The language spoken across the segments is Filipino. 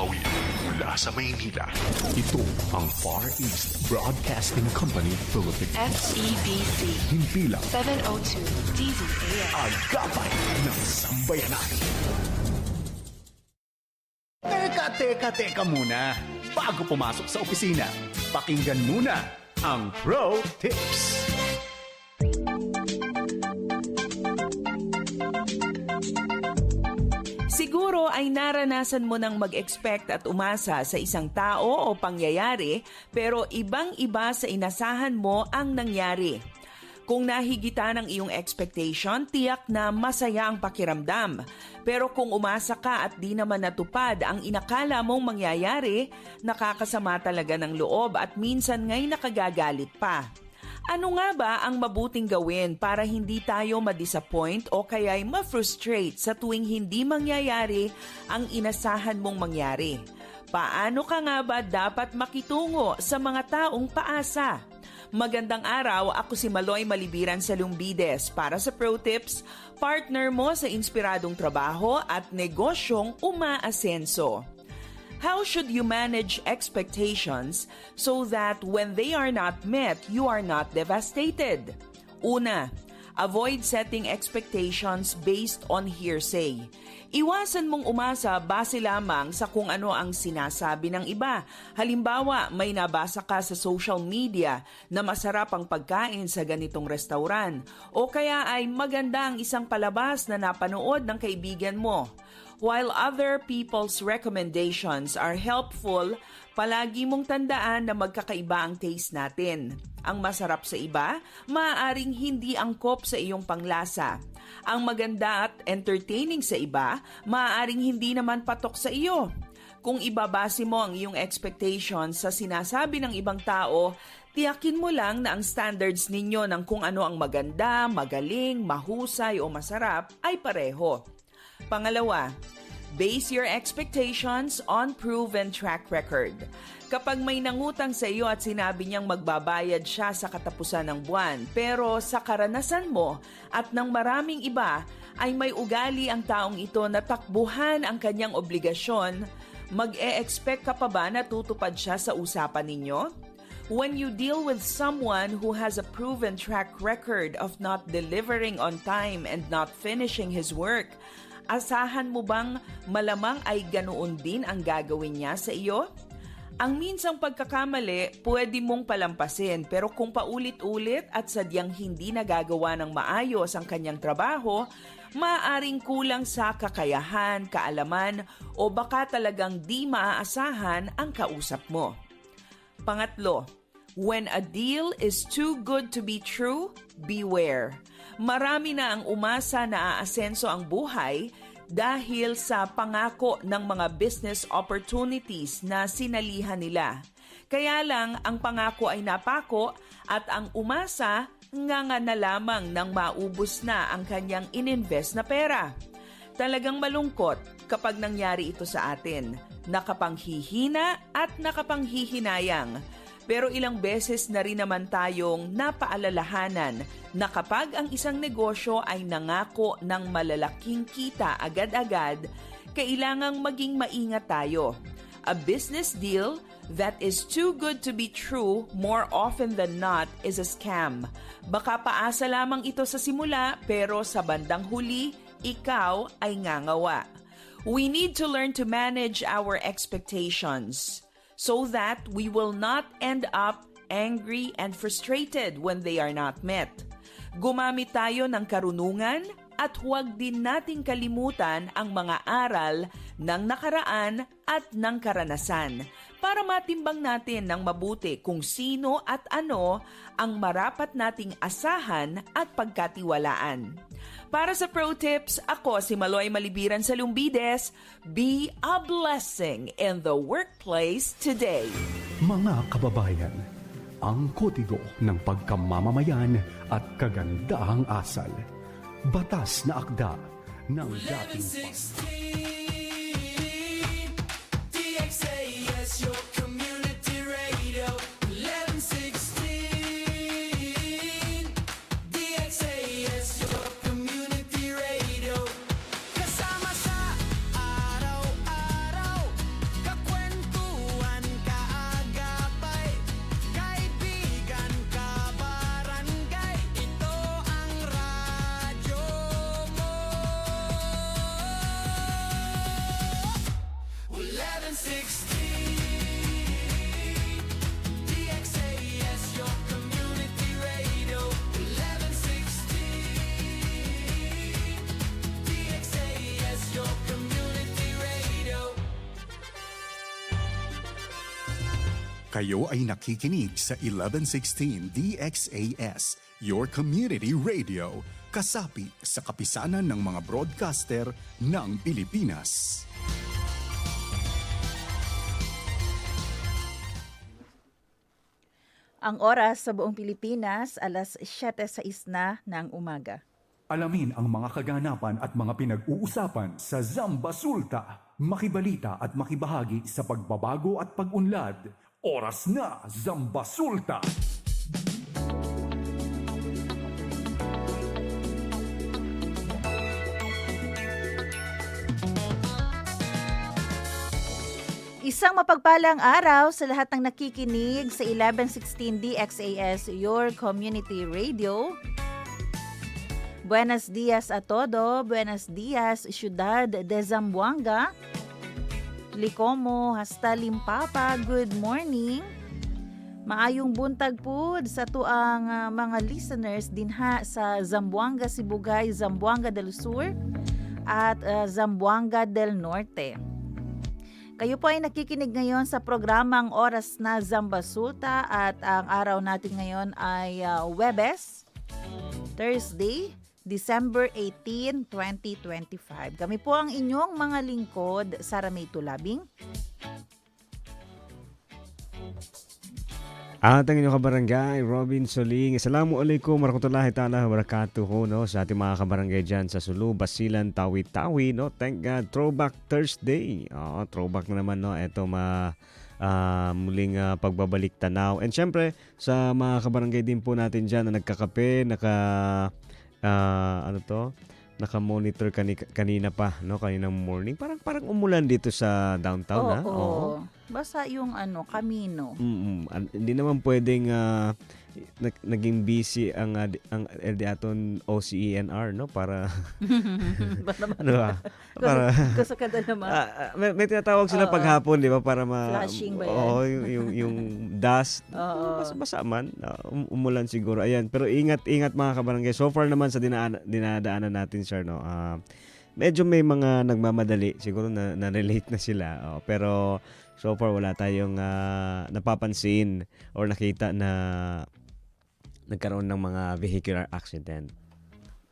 Himpapawid mula sa Maynila. Ito ang Far East Broadcasting Company Philippines. FEBC Himpilang 702 DZAM. Agapay ng Sambayanan. Teka muna. Bago pumasok sa opisina, pakinggan muna ang Pro Tips. Siguro ay naranasan mo nang mag-expect at umasa sa isang tao o pangyayari pero ibang-iba sa inasahan mo ang nangyari. Kung nahigitan ang iyong expectation, tiyak na masaya ang pakiramdam. Pero kung umasa ka at di naman natupad ang inakala mong mangyayari, nakakasama talaga ng loob at minsan nga'y nakagagalit pa. Ano nga ba ang mabuting gawin para hindi tayo ma-disappoint o kaya'y ma-frustrate sa tuwing hindi mangyayari ang inasahan mong mangyari? Paano ka nga ba dapat makitungo sa mga taong paasa? Magandang araw, ako si Maloy Malibiran sa Lumbides para sa Pro Tips, partner mo sa inspiradong trabaho at negosyong umaasenso. How should you manage expectations so that when they are not met, you are not devastated? Una, avoid setting expectations based on hearsay. Iwasan mong umasa base lamang sa kung ano ang sinasabi ng iba. Halimbawa, may nabasa ka sa social media na masarap ang pagkain sa ganitong restauran o kaya ay maganda ang isang palabas na napanood ng kaibigan mo. While other people's recommendations are helpful, palagi mong tandaan na magkakaiba ang taste natin. Ang masarap sa iba, maaaring hindi angkop sa iyong panglasa. Ang maganda at entertaining sa iba, maaaring hindi naman patok sa iyo. Kung ibabase mo ang iyong expectations sa sinasabi ng ibang tao, tiyakin mo lang na ang standards ninyo ng kung ano ang maganda, magaling, mahusay o masarap ay pareho. Pangalawa, base your expectations on proven track record. Kapag may nangutang sa iyo at sinabi niyang magbabayad siya sa katapusan ng buwan, pero sa karanasan mo at ng maraming iba ay may ugali ang taong ito na takbuhan ang kanyang obligasyon, mag-e-expect ka pa ba na tutupad siya sa usapan ninyo? When you deal with someone who has a proven track record of not delivering on time and not finishing his work, asahan mo bang malamang ay ganoon din ang gagawin niya sa iyo? Ang minsang pagkakamali, pwede mong palampasin pero kung paulit-ulit at sadyang hindi nagagawa ng maayos ang kanyang trabaho, maaaring kulang sa kakayahan, kaalaman o baka talagang di maaasahan ang kausap mo. Pangatlo, when a deal is too good to be true, beware. Marami na ang umasa na aasenso ang buhay dahil sa pangako ng mga business opportunities na sinalihan nila. Kaya lang ang pangako ay napako at ang umasa nga na lamang nang maubos na ang kanyang ininvest na pera. Talagang malungkot kapag nangyari ito sa atin. Nakapanghihina at nakapanghihinayang. Pero ilang beses na rin naman tayong napaalalahanan na kapag ang isang negosyo ay nangako ng malalaking kita agad-agad, kailangang maging maingat tayo. A business deal that is too good to be true more often than not is a scam. Baka paasa lamang ito sa simula pero sa bandang huli, ikaw ay ngangawa. We need to learn to manage our expectations so that we will not end up angry and frustrated when they are not met. Gumamit tayo ng karunungan at huwag din nating kalimutan ang mga aral ng nakaraan at ng karanasan para matimbang natin ng mabuti kung sino at ano ang marapat nating asahan at pagkatiwalaan. Para sa Pro Tips, ako si Maloy Malibiran sa Lumbides. Be a blessing in the workplace today. Mga kababayan, ang kodigo ng pagkamamamayan at kagandahang asal. Batas na akda ng dating DXAS, your community radio. 1116 DXAS, your community radio. Kasama sa araw-araw. DXAS, your community radio. 1116 DXAS, your community radio. Kayo ay nakikinig sa 1116 DXAS, your community radio, kasapi sa kapisanan ng mga broadcaster ng Pilipinas. Ang oras sa buong Pilipinas, alas 7:06 na ng umaga. Alamin ang mga kaganapan at mga pinag-uusapan sa Zamba Sulta. Makibalita at makibahagi sa pagbabago at pag-unlad. Oras na, Zamba Sulta! Isang mapagpalang araw sa lahat ng nakikinig sa 1116 DXAS, your community radio. Buenos dias a todo, buenos dias, Ciudad de Zamboanga. Licomo, hasta Limpapa, good morning. Maayong buntag po sa tuang mga listeners dinha sa Zamboanga, Sibugay, Zamboanga del Sur at Zamboanga del Norte. Kayo po ay nakikinig ngayon sa programang Oras na Zamba Sulta at ang araw natin ngayon ay Webes, Thursday, December 18, 2025. Kami po ang inyong mga lingkod, Sara May Tulabing. At ang inyong kabarangay, Robin Soling. Assalamualaikum warahmatullahi ta'ala wabarakatuh, no? Sa ating mga kabarangay dyan sa Sulu, Basilan, Tawi-Tawi, no? Thank God, Throwback Thursday. Throwback na naman, no? Ito muling pagbabalik tanaw. And syempre, sa mga kabarangay din po natin dyan na nagkakape, naka-monitor kanina pa, no? Kaninang morning. Parang umulan dito sa downtown, ha? Oo. Basta yung Camino. Hindi naman pwedeng naging busy ang LDAton OCENR, no? Para ano ba? Para Gusto ka na naman. may tinatawag sila paghapon, di ba? Para Flashing ba yan? Oo, yung dust. Basa man. Umulan siguro. Ayan. Pero ingat mga kabarangay. So far naman sa dinadaanan natin, sir, no? Medyo may mga nagmamadali. Siguro na-relate na sila. Pero so far wala tayong napapansin or nakita na nagkaroon ng mga vehicular accident.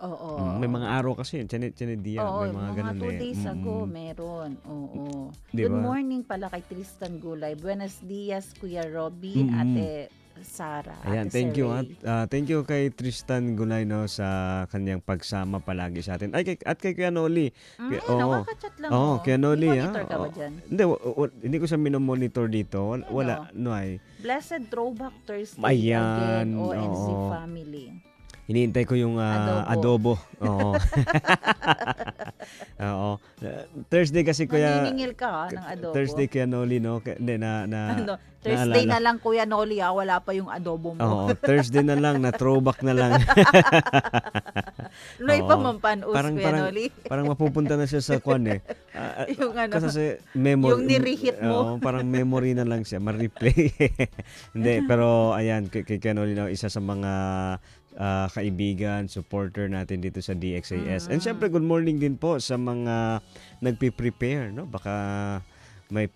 Oo. May mga araw kasi yun. Chanediya. Oo, May mga ganun 2 days ago meron. Oo. Diba? Good morning pala kay Tristan Gulay. Buenos dias, Kuya Robby, Ate Sara. Ayan, Ate thank you. Saray. Thank you kay Tristan Gulay, no, sa kanyang pagsama palagi sa atin. At kay Kuya Noli. Nakaka-chat lang. Kuya Noli. Monitor ka ba dyan? Hindi ko siya minomonitor dito. Wala. No, ay. Blessed Throwback Thursday Ayan, again, ONZ oo. family. Hinihintay ko yung adobo. Oo. Oo. Thursday kasi Kuya... Naniningil ka ng adobo. Thursday Kuya Noli, no? Thursday Thursday naalala. na lang, Kuya Noli, wala pa yung adobo mo. Oo, Thursday na lang, na throwback na lang. Noy Oo. pa mampanus, Kuya Noli. Parang mapupunta na siya sa kwan eh. Yung Kasi memory. yung nireheat mo. Parang memory na lang siya, ma-replay. Hindi, pero ayan, kay Kuya Noli, no, isa sa mga kaibigan, supporter natin dito sa DXAS. And syempre, good morning din po sa mga nagpi-prepare, no? Baka may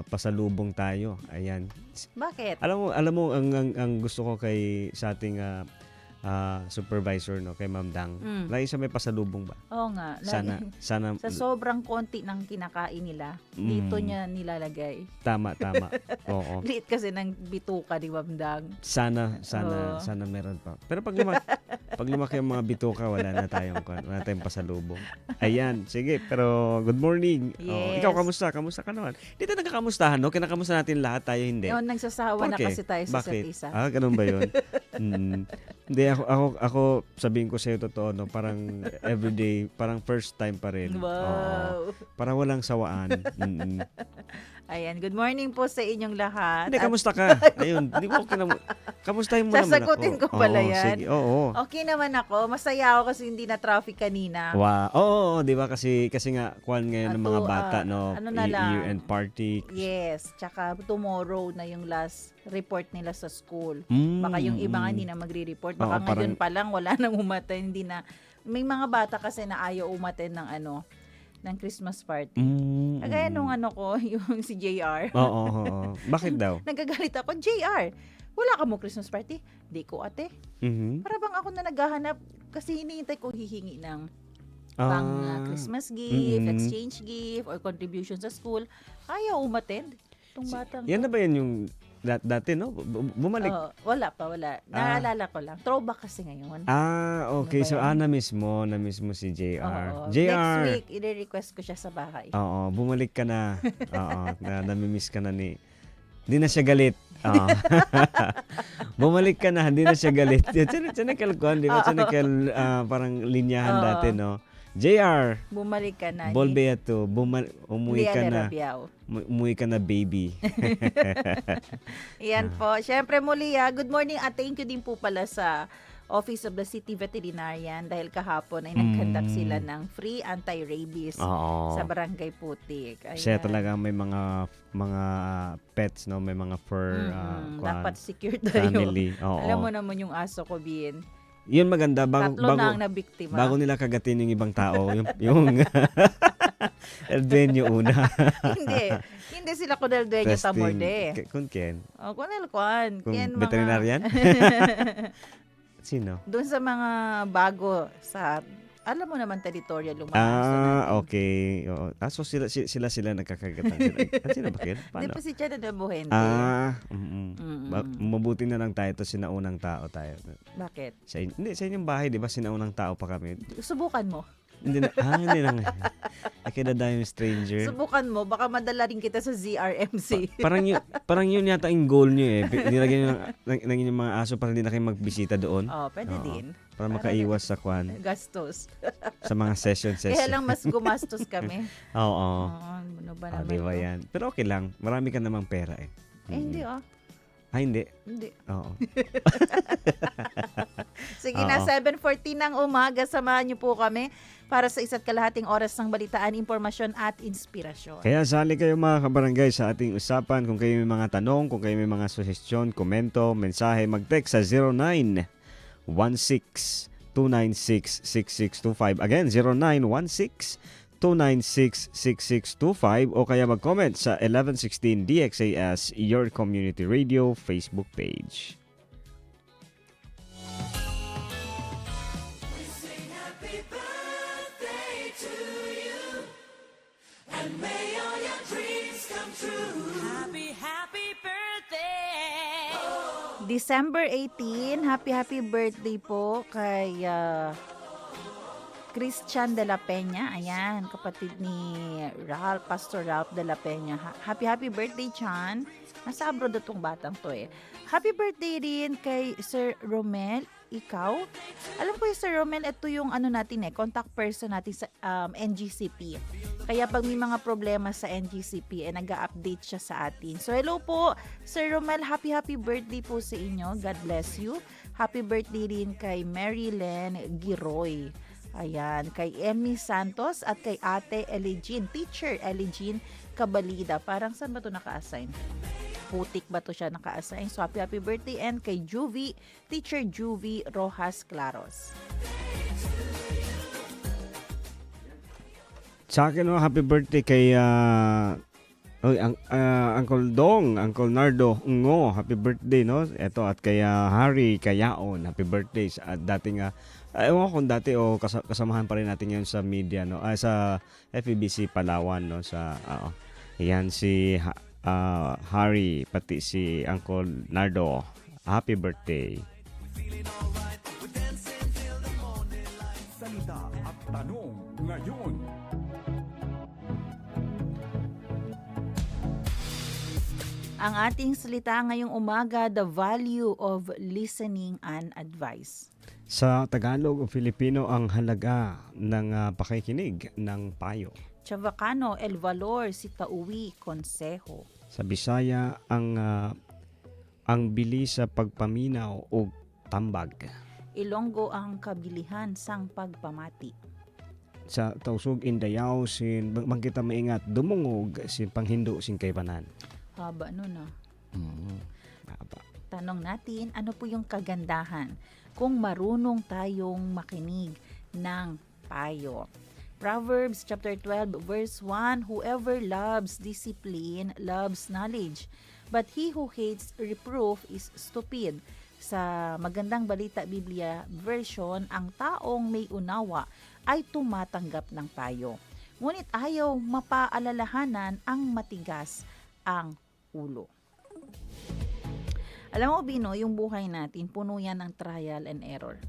pasalubong tayo. Ayan. Bakit? Alam mo ang gusto ko sa ating supervisor, no, kay Ma'am Dang. Lagi siya may pasalubong ba? Oo nga. Sana Sa sobrang konti ng kinakain nila, dito niya nilalagay. tama. Oo. Liit kasi ng bituka ni Wamdang. Sana meron pa. Pero pag lumaki ang mga bituka, wala tayong pasalubong. Ayan, sige. Pero good morning. Yes. Ikaw, kamusta ka naman? Dito nagkakamustahan, no? Kinakamusta natin lahat, tayo hindi. Yun, nagsasawa na Okay. kasi tayo sa Bakit? isa't isa. Ganun ba yun? Hindi, ako sabihin ko sa'yo totoo, no? Parang everyday, parang first time pa rin. Wow. Parang walang sawaan. Ayan, good morning po sa inyong lahat. Hindi, At kamusta ka? Ayun, di ba okay naman. Kamustahin mo naman ako. sasagutin ko pala Oo, yan. Sige, oo. Okay naman ako. Masaya ako kasi hindi na traffic kanina. Wow. Oo, di ba kasi nga kuwan ngayon ng mga Ato, bata, no? ano na lang. Year-end party. Yes, tsaka tomorrow na yung last report nila sa school. Mm, Baka yung iba nga mm. hindi na magre-report. Baka Oo, ngayon parang- pa lang wala nang umaten, hindi na. May mga bata kasi na ayaw umaten ng ng Christmas party. Kagaya nung ko, yung si JR. Oo, oo. Bakit daw? Nagagalit ako, JR, wala ka mo Christmas party? Di ko ate. Mhm. Para bang ako na naghahanap kasi hinihintay ko hihingi ng Ah, Christmas gift, mm-mm. exchange gift, or contribution sa school. Ayaw umattend. Itong batang Yan na ba yan yung dati, no? Bumalik. Oo, wala pa, wala. Naalala ko lang. Throwback kasi ngayon. Okay. Ano ba So, yan? na-miss mo si JR. Oo. Next JR. week, i-request ko siya sa bahay. Oo, bumalik ka na. Oo, namimiss ka na ni... Hindi na siya galit. Oo. Bumalik ka na, hindi na siya galit. Tsanakal ko, di ba? Tsanakal parang linyahan Oo. dati, no? JR, Bumalik ka na. Bolbea to, umuwi ka na. Umuwi ka na, baby. Yan po. Siyempre muli, good morning at thank you din po pala sa Office of the City Veterinarian dahil kahapon ay nag-conduct sila ng free anti-rabies Oo. sa Barangay Putik. Ayan. Siya talaga may mga pets, no? May mga fur Dapat secure tayo. family. Oo. Alam mo naman yung aso ko, Bin. Yun maganda Tatlo na ang nabiktima. bago nila kagatin yung ibang tao, yung El Dueño una. Hindi sila kunel dueño tamorde. Kun Ken? Oh, kunel kwan. Kung Ken veterinarian? Sino? Doon sa mga bago sa alam mo naman territorial yung mga aso natin. Okay. Oo. So sila nagkakagatan. Sino ba Ken? Hindi Paano? pa si Chana de Buhente. Mabuti na lang tayo to sinaunang tao tayo. Bakit? Sa inyong bahay, di ba sinaunang tao pa kami? Subukan mo. Hindi na nga. I cannot die with stranger. Subukan mo. Baka madala rin kita sa ZRMC. Parang yun yata yung goal nyo eh. Nilagyan nyo ng inyong mga aso para hindi na kayo magbisita doon. Pwede Oo. din. Para makaiwas sa kwan. Gastos. Sa mga session. Kaya lang mas gumastos kami. Oo. Ano ba naman? Di ba to? yan? Pero okay lang. Marami ka namang pera eh. Hindi Hindi. Hindi. Oo. Sige na, Oo. 7:14 ng umaga. Samahan niyo po kami para sa isa't kalahating oras ng balitaan, impormasyon at inspirasyon. Kaya sali kayo mga kabarangay sa ating usapan. Kung kayo may mga tanong, kung kayo may mga suggestion, komento, mensahe, mag-text sa 0916-296-6625. Again, 0916-296-6625 o kaya mag-comment sa 1116 DXAS Your Community Radio Facebook page. Happy birthday to you, and may all your dreams come true. Happy birthday. December 18, happy birthday po kay Christian de la Peña. Ayan, kapatid ni Pastor Ralph de la Peña. Happy birthday, Chan. Nasa abroad itong batang to eh. Happy birthday rin kay Sir Romel. Ikaw? Alam ko yung Sir Romel, ito yung contact person natin sa NGCP. Kaya pag may mga problema sa NGCP, nag-update siya sa atin. So hello po, Sir Romel, happy birthday po sa inyo. God bless you. Happy birthday rin kay Marilyn Giroy. Ayan, kay Emmy Santos at kay Ate Eligene, Teacher Eligene Cabalida. Parang saan ba ito naka-assign? Putik ba ito siya naka-assign? So happy birthday, and kay Juvie, Teacher Juvie Rojas Claros. Sa akin, happy birthday kay Uncle Dong, Uncle Nardo Ngo, happy birthday, no? Ito, at kay Harry Kayaon, happy birthday. At dating, ewan ko kung dati o kasamahan pa rin natin yun sa media, no? Sa FEBC Palawan, no? Yan si Harry, pati si Uncle Nardo. Happy birthday. Salita at tanong ngayon. Ang ating salita ngayong umaga, the value of listening and advice. Sa Tagalog o Filipino, ang halaga ng pakikinig ng payo. Chavacano, El Valor, si Tauwi, Consejo. Sa Bisaya, ang bilis sa pagpaminaw o tambag. Ilonggo, ang kabilihan sang pagpamati. Sa Tausug, Indayaw, magkita maingat, dumungog, sin panghindo, sin kaybanan. Haba nun ah. Aba. Tanong natin, ano po yung kagandahan kung marunong tayong makinig ng payo? Proverbs chapter 12 verse 1, whoever loves discipline loves knowledge, but he who hates reproof is stupid. Sa Magandang Balita Biblia version, ang taong may unawa ay tumatanggap ng payo. Ngunit ayaw mapaalalahanan ang matigas ang ulo. Alam mo, Bino, yung buhay natin, puno yan ng trial and error.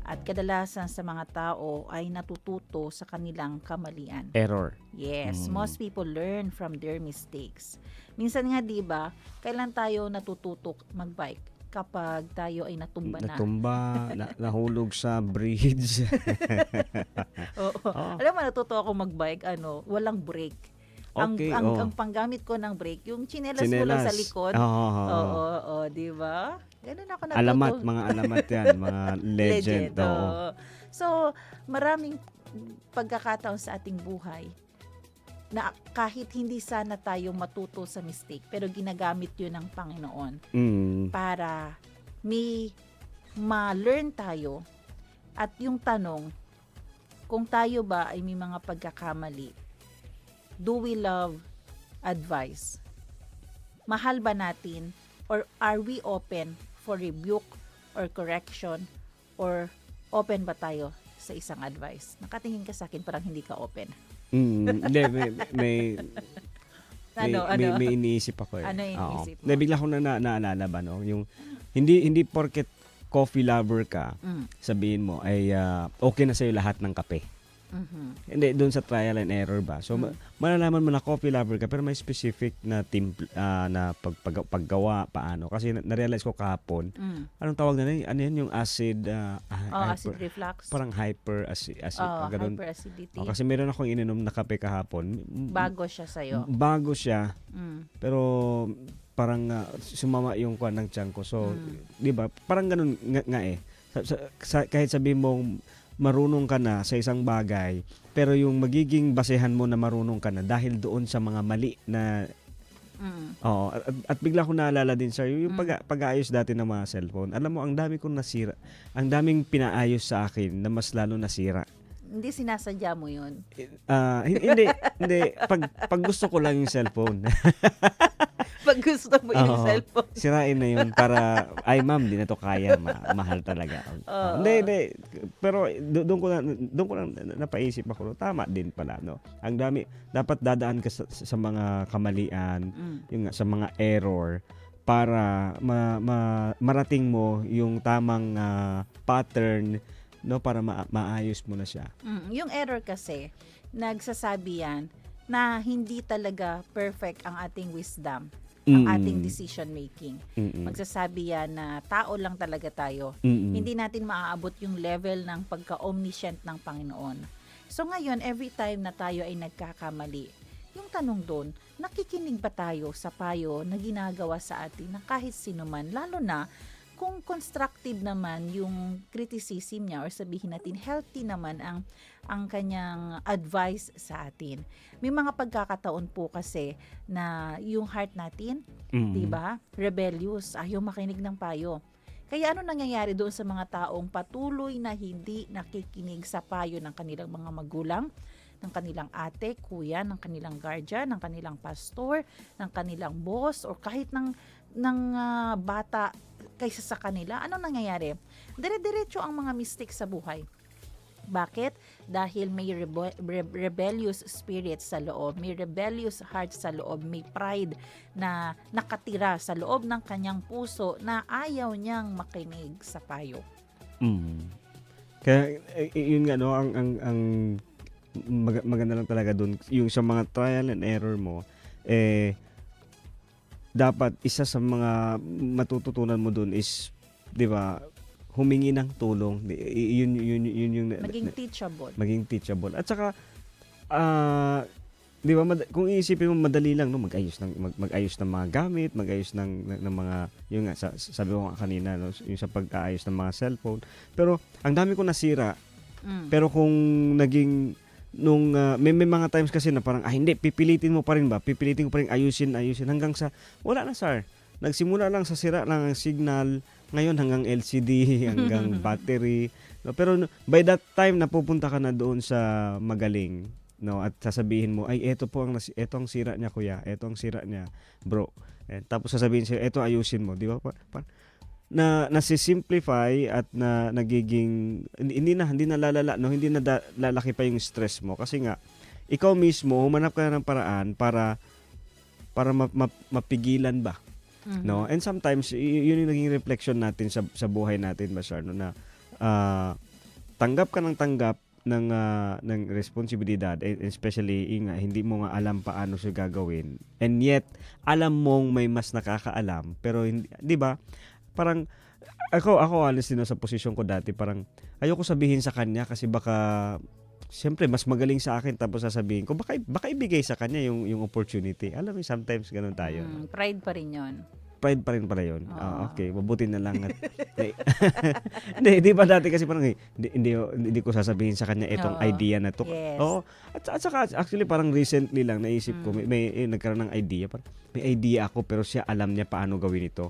At kadalasan sa mga tao ay natututo sa kanilang kamalian. Error. Yes, most people learn from their mistakes. Minsan nga, di ba, kailan tayo natututo magbike? Kapag tayo ay natumba na. Nahulog sa bridge. Oo. Alam mo, natuto ako magbike, walang brake. Okay, ang panggamit ko ng brake, yung tsinelas ko lang sa likod. Oo, di ba? Ganun ako natuto. Mga alamat yan, mga legend. Oo. So, maraming pagkakataon sa ating buhay na kahit hindi sana tayo matuto sa mistake, pero ginagamit yun ng Panginoon para ma-learn tayo. At yung tanong, kung tayo ba ay may mga pagkakamali, do we love advice? Mahal ba natin, or are we open for rebuke or correction, or open ba tayo sa isang advice? Nakatingin ka sa akin, parang hindi ka open. Hindi, may iniisip ako eh. Ano yung iniisip mo? Bigla ko na naalala ba, no? Yung hindi porket coffee lover ka, sabihin mo ay okay na sa'yo lahat ng kape. Hindi, doon sa trial and error ba? So, malalaman mo na coffee lover ka, pero may specific na na paggawa, paano. Kasi na-realize ko kahapon, anong tawag na ano yun? Yung acid, acid reflux. Parang hyperacidity. Hyperacidity. Kasi meron akong ininom na kape kahapon. Bago siya sa'yo. Bago siya, pero parang sumama yung kuwan ng tiyan ko. So, di ba? Parang ganun nga eh. Kahit sabihin mong marunong ka na sa isang bagay, pero yung magiging basehan mo na marunong ka na dahil doon sa mga mali na oo, at bigla ko naalala din sir yung pag-aayos dati ng mga cellphone. Alam mo, ang dami kong nasira, ang daming pinaayos sa akin na mas lalo nasira. Hindi sinasadya mo yun? Hindi. Pag gusto ko lang yung cellphone. Pag gusto mo yung cellphone. Sirain na yun para, ay ma'am, di na to kaya, mahal talaga. Hindi. Pero doon ko lang napaisip ako, tama din pala, no? Ang dami, dapat dadaan ka sa mga kamalian, yung sa mga error, para marating mo yung tamang pattern, no, para maayos mo na siya. Yung error kasi, nagsasabi yan na hindi talaga perfect ang ating wisdom, ang ating decision making. Magsasabi yan na tao lang talaga tayo. Hindi natin maaabot yung level ng pagka-omniscient ng Panginoon. So ngayon, every time na tayo ay nagkakamali, yung tanong doon, nakikinig ba tayo sa payo na ginagawa sa atin na kahit sino man, lalo na kung constructive naman yung criticism niya, or sabihin natin healthy naman ang kanyang advice sa atin. May mga pagkakataon po kasi na yung heart natin, 'di ba? Rebellious, ayaw makinig ng payo. Kaya ano nangyayari doon sa mga taong patuloy na hindi nakikinig sa payo ng kanilang mga magulang, ng kanilang ate, kuya, ng kanilang guardian, ng kanilang pastor, ng kanilang boss, or kahit ng bata kaysa sa kanila? Ano nangyayari? Dire-diretso ang mga mistakes sa buhay. Bakit? Dahil may rebellious spirit sa loob, may rebellious heart sa loob, may pride na nakatira sa loob ng kanyang puso na ayaw niyang makinig sa payo. Kaya yun nga, no, ang maganda lang talaga dun, yung sa mga trial and error mo, dapat isa sa mga matututunan mo dun is, 'di ba, humingi ng tulong. Yun yung maging teachable. Maging teachable. At saka di ba, kung iisipin mo madali lang, no, mag-ayos ng mga gamit, mag-ayos ng mga, yung nga, sabi ko nga kanina, no, yung sa pag-aayos ng mga cellphone. Pero ang dami ko nasira. Pero kung naging may mga times kasi na parang hindi, pipilitin mo pa rin ayusin hanggang sa wala na, sir. Nagsimula lang sa sira lang ang signal, ngayon hanggang LCD, hanggang battery. No, pero by that time napupunta ka na doon sa magaling, no, at sasabihin mo, ay eto ang sira niya, kuya, eto ang sira niya, bro. Tapos sasabihin siya, eto ayusin mo, di ba? Na nasi-simplify at na nagiging hindi na lalala, no, hindi na lalaki pa yung stress mo kasi nga ikaw mismo humanap ka ng paraan para mapigilan ba, no? And sometimes yun yung naging reflection natin sa buhay natin, Basar, no, na tanggap ka ng responsibilidad, especially hindi mo nga alam paano siya gagawin, and yet alam mong may mas nakakaalam, pero hindi, di ba? Parang ako honestly, no, sa posisyon ko dati, parang ayoko sabihin sa kanya kasi baka siyempre mas magaling sa akin, tapos sasabihin ko baka ibigay sa kanya yung opportunity. Alam mo, sometimes ganun tayo. Pride pa rin 'yon. Pride pa rin pala yun. Okay, mabuti na lang. Hindi ba dati kasi parang hindi ko sasabihin sa kanya itong idea na to. Yes. At saka actually parang recently lang naisip ko, may nagkaroon ng idea. Parang, may idea ako pero siya alam niya paano gawin ito.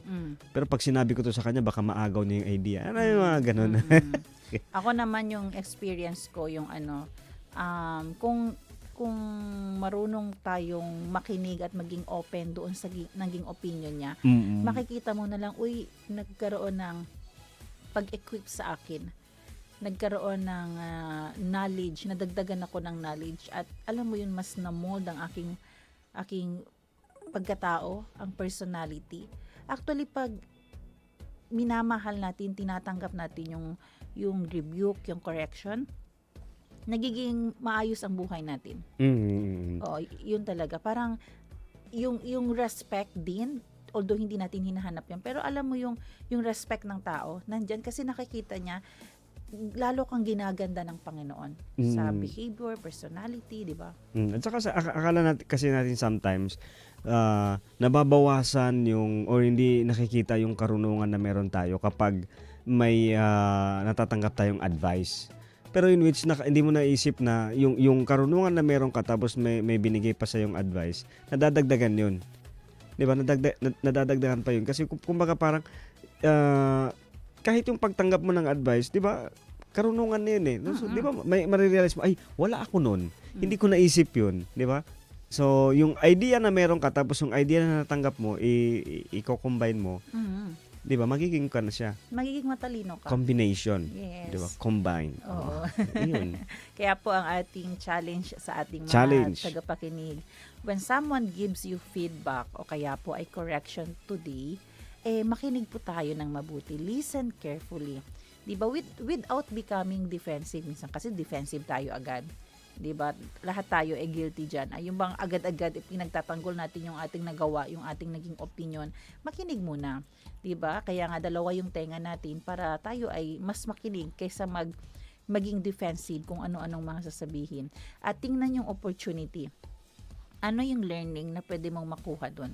Pero pag sinabi ko to sa kanya, baka maagaw niya yung idea. Ano yung mga ganun? Ako naman yung experience ko, yung kung marunong tayong makinig at maging open doon sa naging opinion niya, makikita mo na lang, nagkaroon ng pag-equip sa akin. Nagkaroon ng knowledge, nadagdagan ako ng knowledge, at alam mo yun, mas na-mold ang aking pagkatao, ang personality. Actually, pag minamahal natin, tinatanggap natin yung rebuke, yung correction, nagiging maayos ang buhay natin. Yun talaga. Parang yung respect din, although hindi natin hinahanap yan, pero alam mo yung respect ng tao, nandyan kasi nakikita niya, lalo kang ginaganda ng Panginoon sa behavior, personality, di ba? At saka akala natin sometimes, nababawasan or hindi nakikita yung karunungan na meron tayo kapag may natatanggap tayong advice. Pero in which hindi mo naisip na yung karunungan na meron ka, tapos may binigay pa sa yung advice, nadadagdagan yun. 'Di ba? Nadadagdagan pa yun kasi kumbaga parang kahit yung pagtanggap mo ng advice, 'di ba? Karunungan na yun eh. So, 'di ba? May marirealize mo, ay wala ako noon. Hindi ko naisip yun, 'di ba? So yung idea na meron ka, tapos yung idea na natanggap mo, i-combine mo. 'Di ba? Magiging ka na siya. Magiging matalino ka. Combination. Yes. 'Di ba? Combine. Oo. Ayun. Kaya po ang ating challenge sa ating mga tagapakinig. When someone gives you feedback o kaya po ay correction today, makinig po tayo ng mabuti. Listen carefully. 'Di ba? Without becoming defensive. Minsan kasi defensive tayo agad. 'Di ba? Lahat tayo guilty diyan. Ay yung bang agad-agad pinagtatanggol natin yung ating nagawa, yung ating naging opinion. Makinig muna. 'Di ba? Kaya nga dalawa yung tenga natin para tayo ay mas makinig kaysa maging defensive kung ano-anong mga sasabihin. At tingnan yung opportunity. Ano yung learning na pwede mong makuha doon?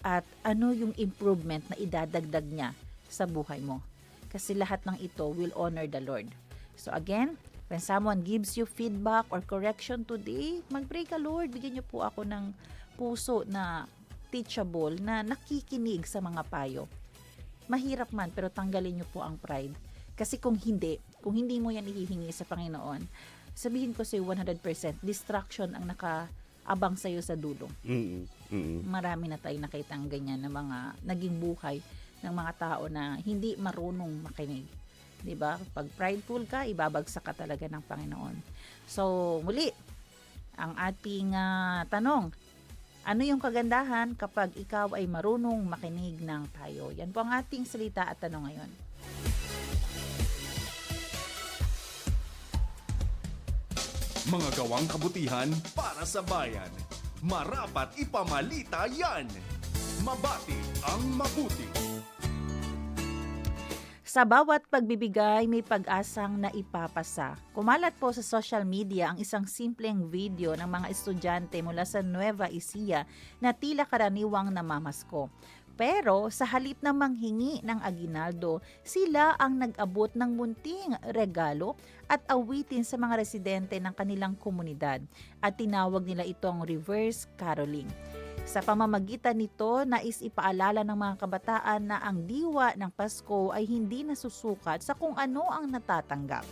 At ano yung improvement na idadagdag niya sa buhay mo? Kasi lahat ng ito will honor the Lord. So again, when someone gives you feedback or correction today, mag-pray ka, Lord, bigyan niyo po ako ng puso na teachable, na nakikinig sa mga payo. Mahirap man, pero tanggalin niyo po ang pride. Kasi kung hindi mo yan ihihingi sa Panginoon, sabihin ko sa'yo 100%, distraction ang nakaabang sa'yo sa dulo. Marami na tayo nakitang ganyan na mga naging buhay ng mga tao na hindi marunong makinig. 'Di ba? Pag prideful ka, ibabagsak ka talaga ng Panginoon. So, muli, ang ating tanong, ano yung kagandahan kapag ikaw ay marunong makinig ng payo? Yan po ang ating salita at tanong ngayon. Mga gawang kabutihan para sa bayan. Marapat ipamalita yan. Mabati ang mabuti. Sa bawat pagbibigay, may pag-asang naipapasa. Kumalat po sa social media ang isang simpleng video ng mga estudyante mula sa Nueva Ecija na tila karaniwang namamasko. Pero sa halip na manghingi ng aginaldo, sila ang nag-abot ng munting regalo at awitin sa mga residente ng kanilang komunidad at tinawag nila itong reverse caroling. Sa pamamagitan nito, nais ipaalala ng mga kabataan na ang diwa ng Pasko ay hindi nasusukat sa kung ano ang natatanggap,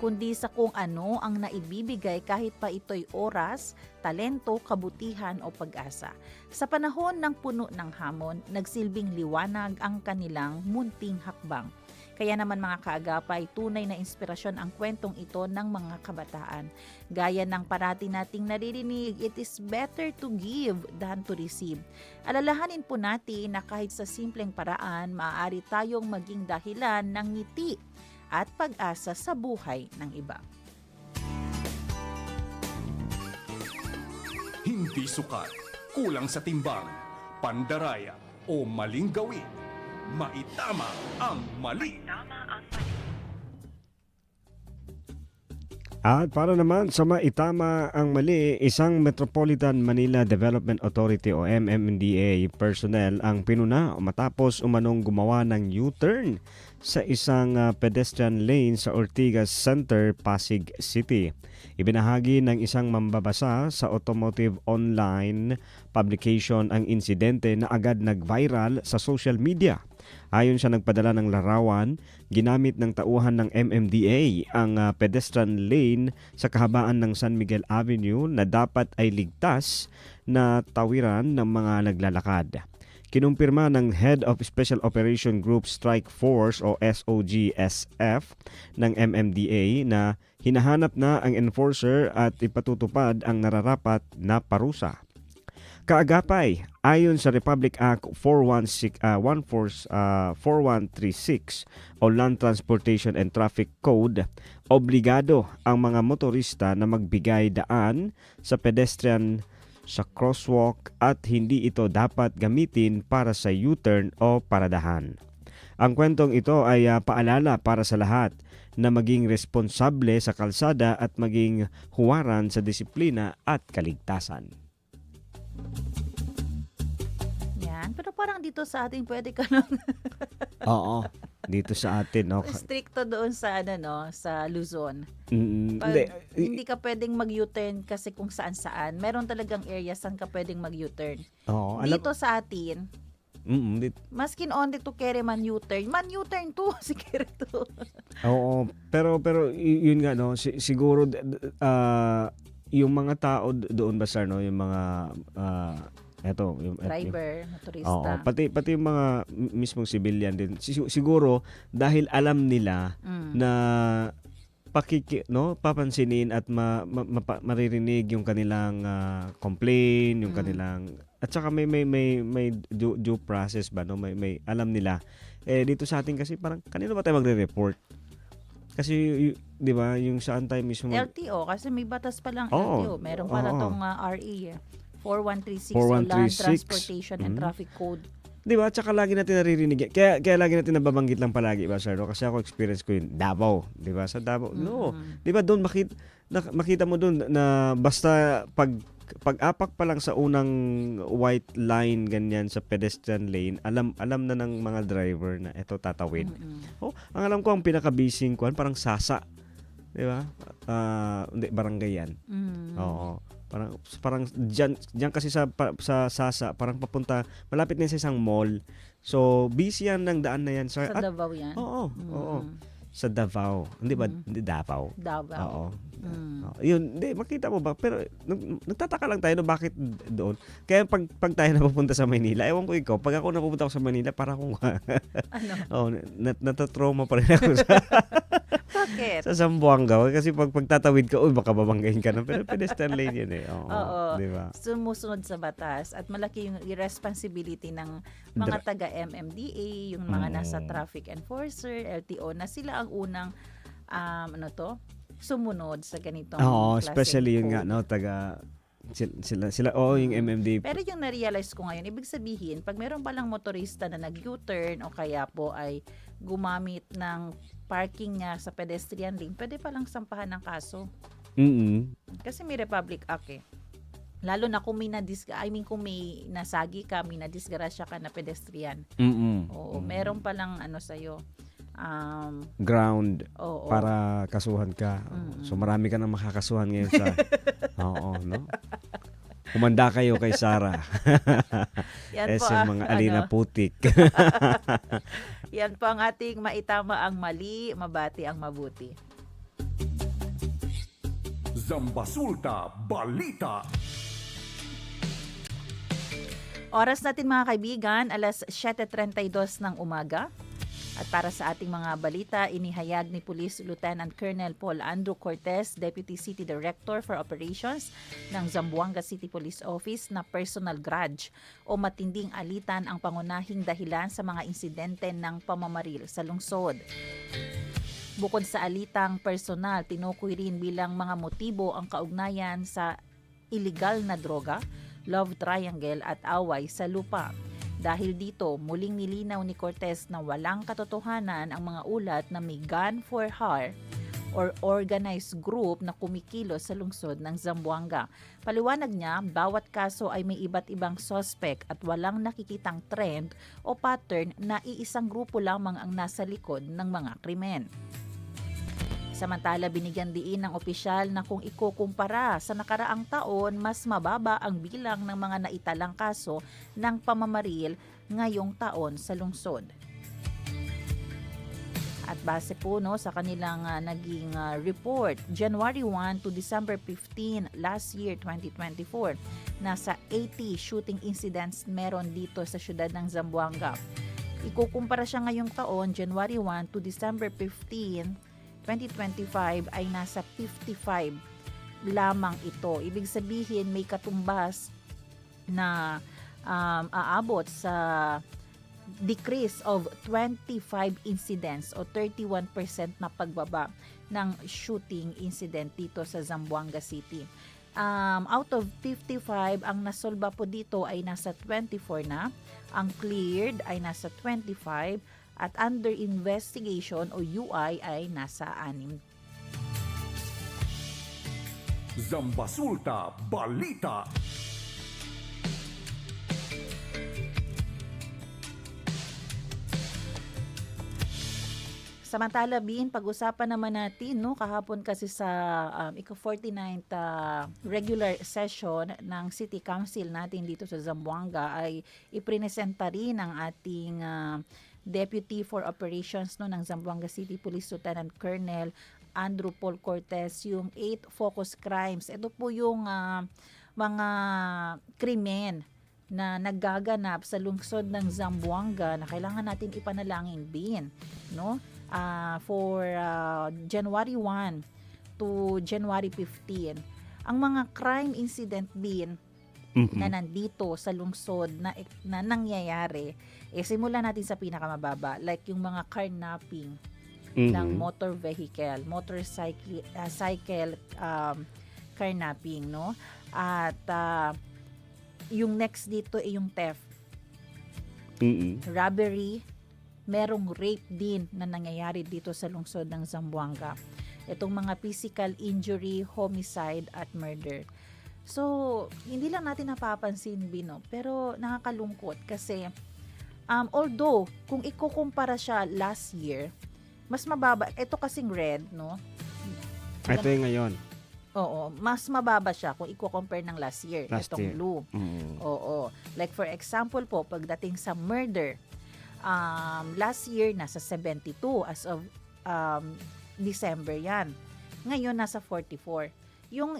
kundi sa kung ano ang naibibigay kahit pa ito'y oras, talento, kabutihan o pag-asa. Sa panahon ng puno ng hamon, nagsilbing liwanag ang kanilang munting hakbang. Kaya naman mga kaagapay, tunay na inspirasyon ang kwentong ito ng mga kabataan. Gaya ng parati nating naririnig, it is better to give than to receive. Alalahanin po natin na kahit sa simpleng paraan, maaari tayong maging dahilan ng ngiti at pag-asa sa buhay ng iba. Hindi sukat, kulang sa timbang, pandaraya o maling gawin. Maitama ang mali. At para naman sa maitama ang mali, isang Metropolitan Manila Development Authority o MMDA personnel ang pinuna matapos umanong gumawa ng U-turn sa isang pedestrian lane sa Ortigas Center, Pasig City. Ibinahagi ng isang mambabasa sa Automotive Online publication ang insidente na agad nag-viral sa social media. Ayon sa nagpadala ng larawan, ginamit ng tauhan ng MMDA ang pedestrian lane sa kahabaan ng San Miguel Avenue na dapat ay ligtas na tawiran ng mga naglalakad. Kinumpirma ng Head of Special Operation Group Strike Force o SOGSF ng MMDA na hinahanap na ang enforcer at ipatutupad ang nararapat na parusa. Kaagapay, ayon sa Republic Act 4136 o Land Transportation and Traffic Code, obligado ang mga motorista na magbigay daan sa pedestrian sa crosswalk at hindi ito dapat gamitin para sa U-turn o paradahan. Ang kwentong ito ay paalala para sa lahat na maging responsable sa kalsada at maging huwaran sa disiplina at kaligtasan. Yan, pero parang dito sa atin pwede ka nang Oo, dito sa atin. No? stricto doon sa sa Luzon. Hindi. Hindi ka pwedeng mag-U-turn kasi kung saan-saan. Meron talagang areas saan ka pwedeng mag-U-turn. Oo, Dito sa atin, maskin only to kere man U-turn. Man U-turn to, si kere to. Oo, pero yun nga no, siguro yung mga tao doon ba sir no, yung mga Driver, motorista. Oo, pati yung mga mismong civilian din. Siguro dahil alam nila na papansinin at maririnig yung kanilang complaint, yung kanilang at saka may due process ba no, may alam nila. Dito sa atin kasi parang kanino ba tayo magre-report? Kasi 'di ba, yung saan tayo mismo LTO kasi may batas pa lang LTO. Meron pa na tong RE 4136 o Land 4136. Transportation and Traffic Code. 'Di ba? Tsaka lagi natin naririnig. Kaya lagi natin nababanggit lang palagi ba, sir? No? Kasi ako experience ko yun. Davao, 'di ba? Sa Davao. No. 'Di ba doon makita mo doon na basta pag-apak pa lang sa unang white line ganyan sa pedestrian lane, alam na ng mga driver na eto tatawid. Ang alam ko ang pinaka-busy kuan parang Sasa. 'Di ba? Hindi barangay yan. Oo. Parang diyan kasi sa Sasa, parang papunta malapit na sa isang mall. So busy yan ng daan na yan, sir. Sa Davao yan? Oo. Sa Davao. Hindi ba? Hindi Davao. Davao. Oo. Yun, hindi, makita mo ba? Pero nagtataka lang tayo no, bakit doon. Kaya pag tayo napupunta sa Manila, ewan ko ikaw, pag ako napupunta sa Manila, para akong natatrauma pa rin ako sa Bakit? sa Zamboanga. Kasi pag pagtatawid ka, baka babanggain ka na. Pero pedestrian lane yun eh. Oo. Diba? Sumusunod sa batas at malaki yung responsibility ng mga taga-MMDA, yung mga nasa traffic enforcer, LTO, na sila ang unang sumunod sa ganitong Oo, klaseng especially yun code. nga, no, yung MMDA. Pero yung na-realize ko ngayon, ibig sabihin, pag meron palang motorista na nag-U-turn o kaya po ay gumamit ng parking niya sa pedestrian lane, pwede palang sampahan ng kaso. Kasi may Republic Act eh. Lalo na kung may kung may nasagi ka, may nadisgrasya ka na pedestrian. Oo, meron palang sa'yo. Ground Oo. para kasuhan ka. So marami ka nang makakasuhan ngayon sa oo, no? Kumanda kayo kay Sarah. Yan po SM mga Alina Putik. Yan po ang ating maitama ang mali, mabati ang mabuti. Zambasulta Balita. Oras natin mga kaibigan, alas 7:32 ng umaga. At para sa ating mga balita, inihayag ni Police Lieutenant Colonel Paul Andrew Cortez, Deputy City Director for Operations ng Zamboanga City Police Office na personal grudge o matinding alitan ang pangunahing dahilan sa mga insidente ng pamamaril sa lungsod. Bukod sa alitang personal, tinukoy rin bilang mga motibo ang kaugnayan sa illegal na droga, love triangle at away sa lupa. Dahil dito, muling nilinaw ni Cortez na walang katotohanan ang mga ulat na may gun for hire or organized group na kumikilos sa lungsod ng Zamboanga. Paliwanag niya, bawat kaso ay may iba't ibang suspect at walang nakikitang trend o pattern na iisang grupo lamang ang nasa likod ng mga krimen. Samantala, binigyan diin ng opisyal na kung ikukumpara sa nakaraang taon, mas mababa ang bilang ng mga naitalang kaso ng pamamaril ngayong taon sa lungsod. At base po sa kanilang naging report, January 1 to December 15 last year, 2024, nasa 80 shooting incidents meron dito sa syudad ng Zamboanga. Ikukumpara siya ngayong taon, January 1 to December 15, 2025 ay nasa 55 lamang ito. Ibig sabihin may katumbas na aabot sa decrease of 25 incidents o 31% na pagbaba ng shooting incident dito sa Zamboanga City. Out of 55, ang nasolba po dito ay nasa 24 na. Ang cleared ay nasa 25 at under investigation o UI ay nasa 6. Zambasulta Balita. Samantala, pag-usapan naman natin, kahapon kasi sa ika-49th regular session ng City Council natin dito sa Zamboanga ay iprinesenta rin ng ating Deputy for Operations ng Zamboanga City Police Lieutenant Colonel Andrew Paul Cortez yung 8 focus crimes. Ito po yung mga krimen na nagaganap sa lungsod ng Zamboanga na kailangan natin ipanalangin din, no? For January 1 to January 15. Ang mga crime incident din na nandito sa lungsod na nangyayari, simulan natin sa pinakamababa, like yung mga carnapping ng motor vehicle, motorcycle carnapping, no? At yung next dito ay yung theft, robbery, merong rape din na nangyayari dito sa lungsod ng Zamboanga. Itong mga physical injury, homicide at murder. So, hindi lang natin napapansin, Bino, pero nakakalungkot kasi although kung ikukumpara siya last year, mas mababa. Ito kasing red, no? Ito yung ngayon. Oo, mas mababa siya kung i-compare ng last year. Itong Year. blue. Oo. Like for example po, pagdating sa murder, last year nasa 72 as of December yan. Ngayon nasa 44. Yung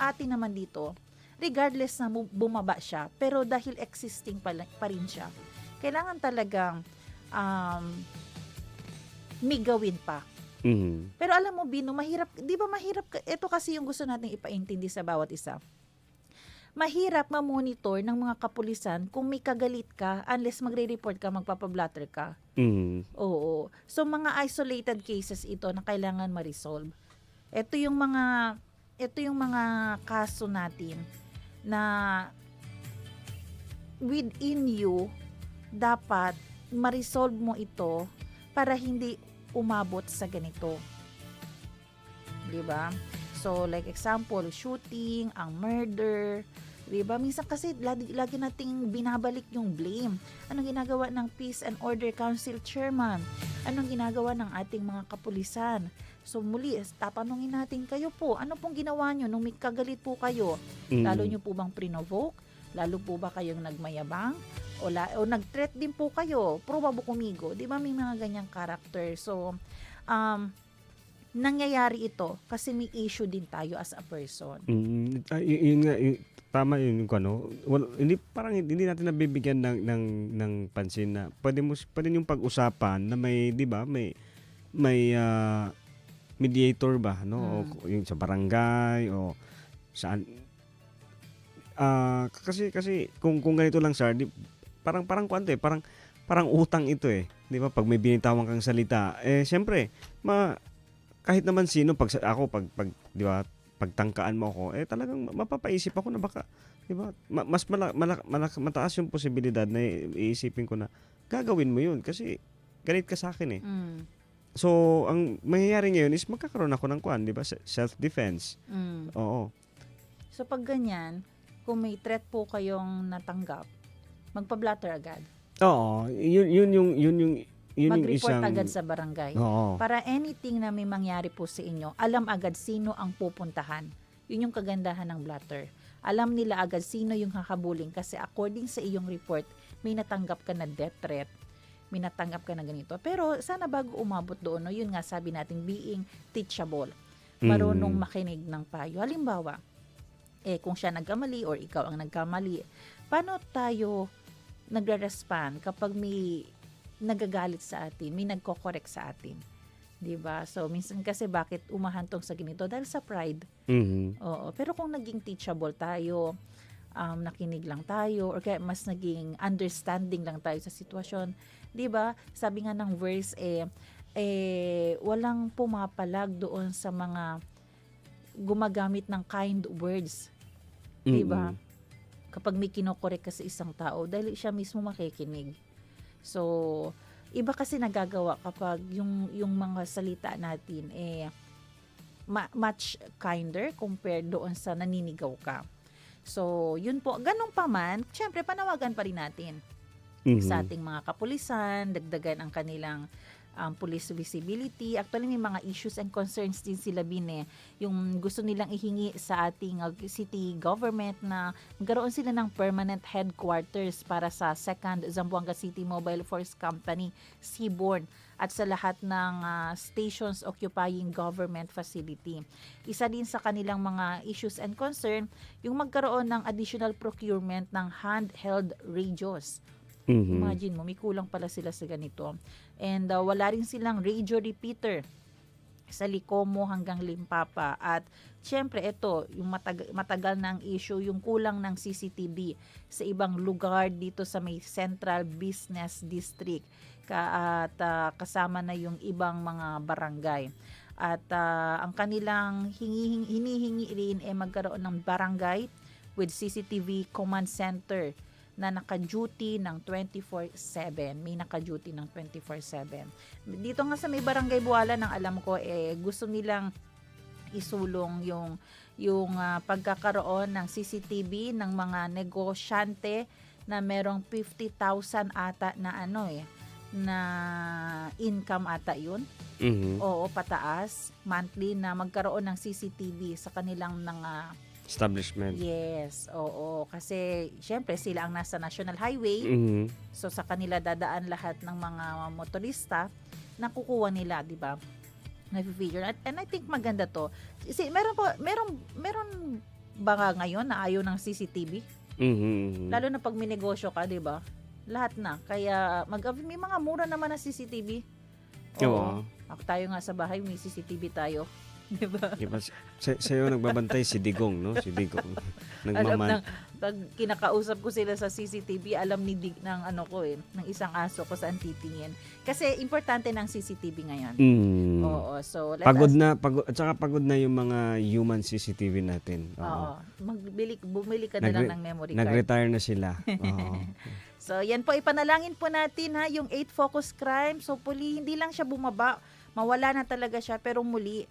atin naman dito, regardless na bumaba siya, pero dahil existing pa rin siya, kailangan talagang may gawin pa. Pero alam mo, Bino, mahirap, di ba mahirap, ito kasi yung gusto nating ipaintindi sa bawat isa. Mahirap ma-monitor ng mga kapulisan kung may kagalit ka unless magre-report ka, magpapablatter ka. Oo. So, mga isolated cases ito na kailangan ma-resolve. Ito yung mga ito yung mga kaso natin na within you, dapat ma-resolve mo ito para hindi umabot sa ganito. Diba? So, like example, shooting, ang murder, diba? Minsan kasi lagi nating binabalik yung blame. Anong ginagawa ng Peace and Order Council Chairman? Anong ginagawa ng ating mga kapulisan? So muli, tatanungin natin kayo po, ano pong ginawa nyo nung may kagalit po kayo? Lalo nyo po bang prinovoke? Lalo po ba kayong nagmayabang? O nag-threat din po kayo? Probabo kumigo. Di ba may mga ganyang character? So, nangyayari ito kasi may issue din tayo as a person. Yun nga, tama yun yung ano. Hindi natin nabibigyan ng pansin na pwede yung pag-usapan na may, 'di ba, may mediator ba, no? O yung sa barangay o saan. Kasi kung ganito lang, sir, parang kwento parang utang ito eh. 'Di ba? Pag may binitawan kang salita, siyempre, kahit naman sino pag 'di ba, pagtangkaan mo ako, talagang mapapaisip ako na baka, 'di ba, mas mataas yung posibilidad na iisipin ko na gagawin mo yun kasi galit ka sa akin eh. So, ang mangyayari ngayon is magkakaroon ako ng 'di ba, self-defense. Oo. So, pag ganyan, kung may threat po kayong natanggap, magpa-blotter agad. Oo, yun yung Mag-report isang agad sa barangay. Oo. Para anything na may mangyari po sa inyo, alam agad sino ang pupuntahan. Yun yung kagandahan ng blotter. Alam nila agad sino yung hakabuling kasi according sa iyong report, may natanggap ka na death threat, may natanggap ka na ganito. Pero sana bago umabot doon, no, yun nga sabi natin, being teachable. Marunong makinig ng payo. Halimbawa, kung siya nagkamali or ikaw ang nagkamali, paano tayo nagre-respond kapag may nagagalit sa atin, may nagko-correct sa atin? 'Di ba? So minsan kasi bakit umahantong sa ganito? Dahil sa pride. Oo, pero kung naging teachable tayo, nakinig lang tayo or kaya mas naging understanding lang tayo sa sitwasyon, 'di ba? Sabi nga ng verse walang pumapalag doon sa mga gumagamit ng kind words. 'Di ba? Kapag may kinokorek ka sa isang tao, dahil siya mismo makikinig. So, iba kasi nagagawa kapag yung mga salita natin much kinder compared doon sa naninigaw ka. So, yun po. Ganun pa man, syempre panawagan pa rin natin sa ating mga kapulisan, dagdagan ang kanilang police visibility. Actually, may mga issues and concerns din sila, Bine. Yung gusto nilang ihingi sa ating city government na magkaroon sila ng permanent headquarters para sa 2nd Zamboanga City Mobile Force Company, Seaborn, at sa lahat ng stations occupying government facility. Isa din sa kanilang mga issues and concern, yung magkaroon ng additional procurement ng handheld radios. Imagine mo, may kulang pala sila sa ganito. And wala rin silang radio repeater sa Licomo hanggang Limpapa. At syempre ito, yung matagal na ang issue, yung kulang ng CCTV sa ibang lugar dito sa may Central Business District. At kasama na yung ibang mga barangay. At ang kanilang hinihingi rin magkaroon ng barangay with CCTV command center na naka-duty ng 24/7. May naka-duty ng 24/7. Dito nga sa may Barangay Buala, ng alam ko, gusto nilang isulong yung pagkakaroon ng CCTV ng mga negosyante na merong 50,000 ata na na income ata yun. Oo, pataas. Monthly na magkaroon ng CCTV sa kanilang mga establishment. Yes, oo. Kasi, syempre, sila ang nasa National Highway. So, sa kanila dadaan lahat ng mga motorista na kukuha nila, di ba? Na-feature. And I think maganda to. Meron ba ngayon na ayaw ng CCTV? Lalo na pag may negosyo ka, di ba? Lahat na. Kaya, may mga mura naman na CCTV. Oo. Ako tayo nga sa bahay, may CCTV tayo. Diba? Sa'yo nagbabantay si Digong, no? Si Digong. Pag kinakausap ko sila sa CCTV, alam ni Dig ng ano ko ng isang aso ko saan titingin. Kasi importante ng CCTV ngayon. Oo, so let Pagod us, na, at saka pagod na yung mga human CCTV natin. Oo. Bumili ka na lang ng memory card. Nag-retire na sila. Oo. So, yan po, ipanalangin po natin yung 8 focus crime. So, hindi lang siya bumaba. Mawala na talaga siya, pero muli,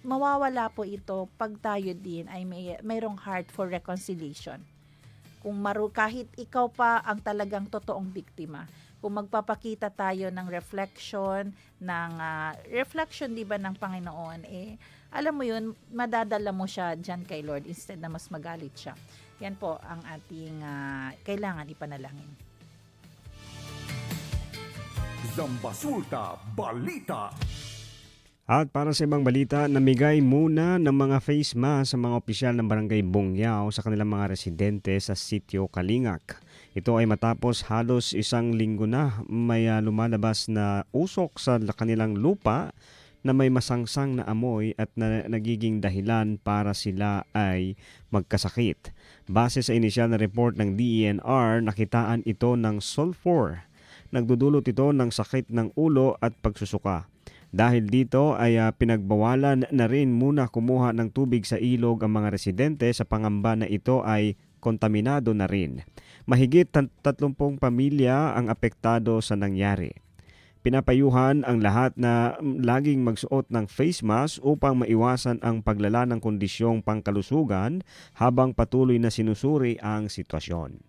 mawawala po ito pag tayo din ay mayroong heart for reconciliation. Kahit ikaw pa ang talagang totoong biktima, kung magpapakita tayo ng reflection di ba ng Panginoon, alam mo yun, madadala mo siya dyan kay Lord instead na mas magalit siya. Yan po ang ating kailangan ipanalangin. Zambasulta Balita. At para sa ibang balita, namigay muna ng mga face mask sa mga opisyal ng Barangay Bongyao sa kanilang mga residente sa sitio Kalingak. Ito ay matapos halos isang linggo na may lumalabas na usok sa kanilang lupa na may masangsang na amoy at nagiging dahilan para sila ay magkasakit. Base sa inisyal na report ng DENR, nakitaan ito ng sulfur. Nagdudulot ito ng sakit ng ulo at pagsusuka. Dahil dito ay pinagbawalan na rin muna kumuha ng tubig sa ilog ang mga residente sa pangamba na ito ay kontaminado na rin. Mahigit 30 pamilya ang apektado sa nangyari. Pinapayuhan ang lahat na laging magsuot ng face mask upang maiwasan ang paglala ng kondisyong pangkalusugan habang patuloy na sinusuri ang sitwasyon.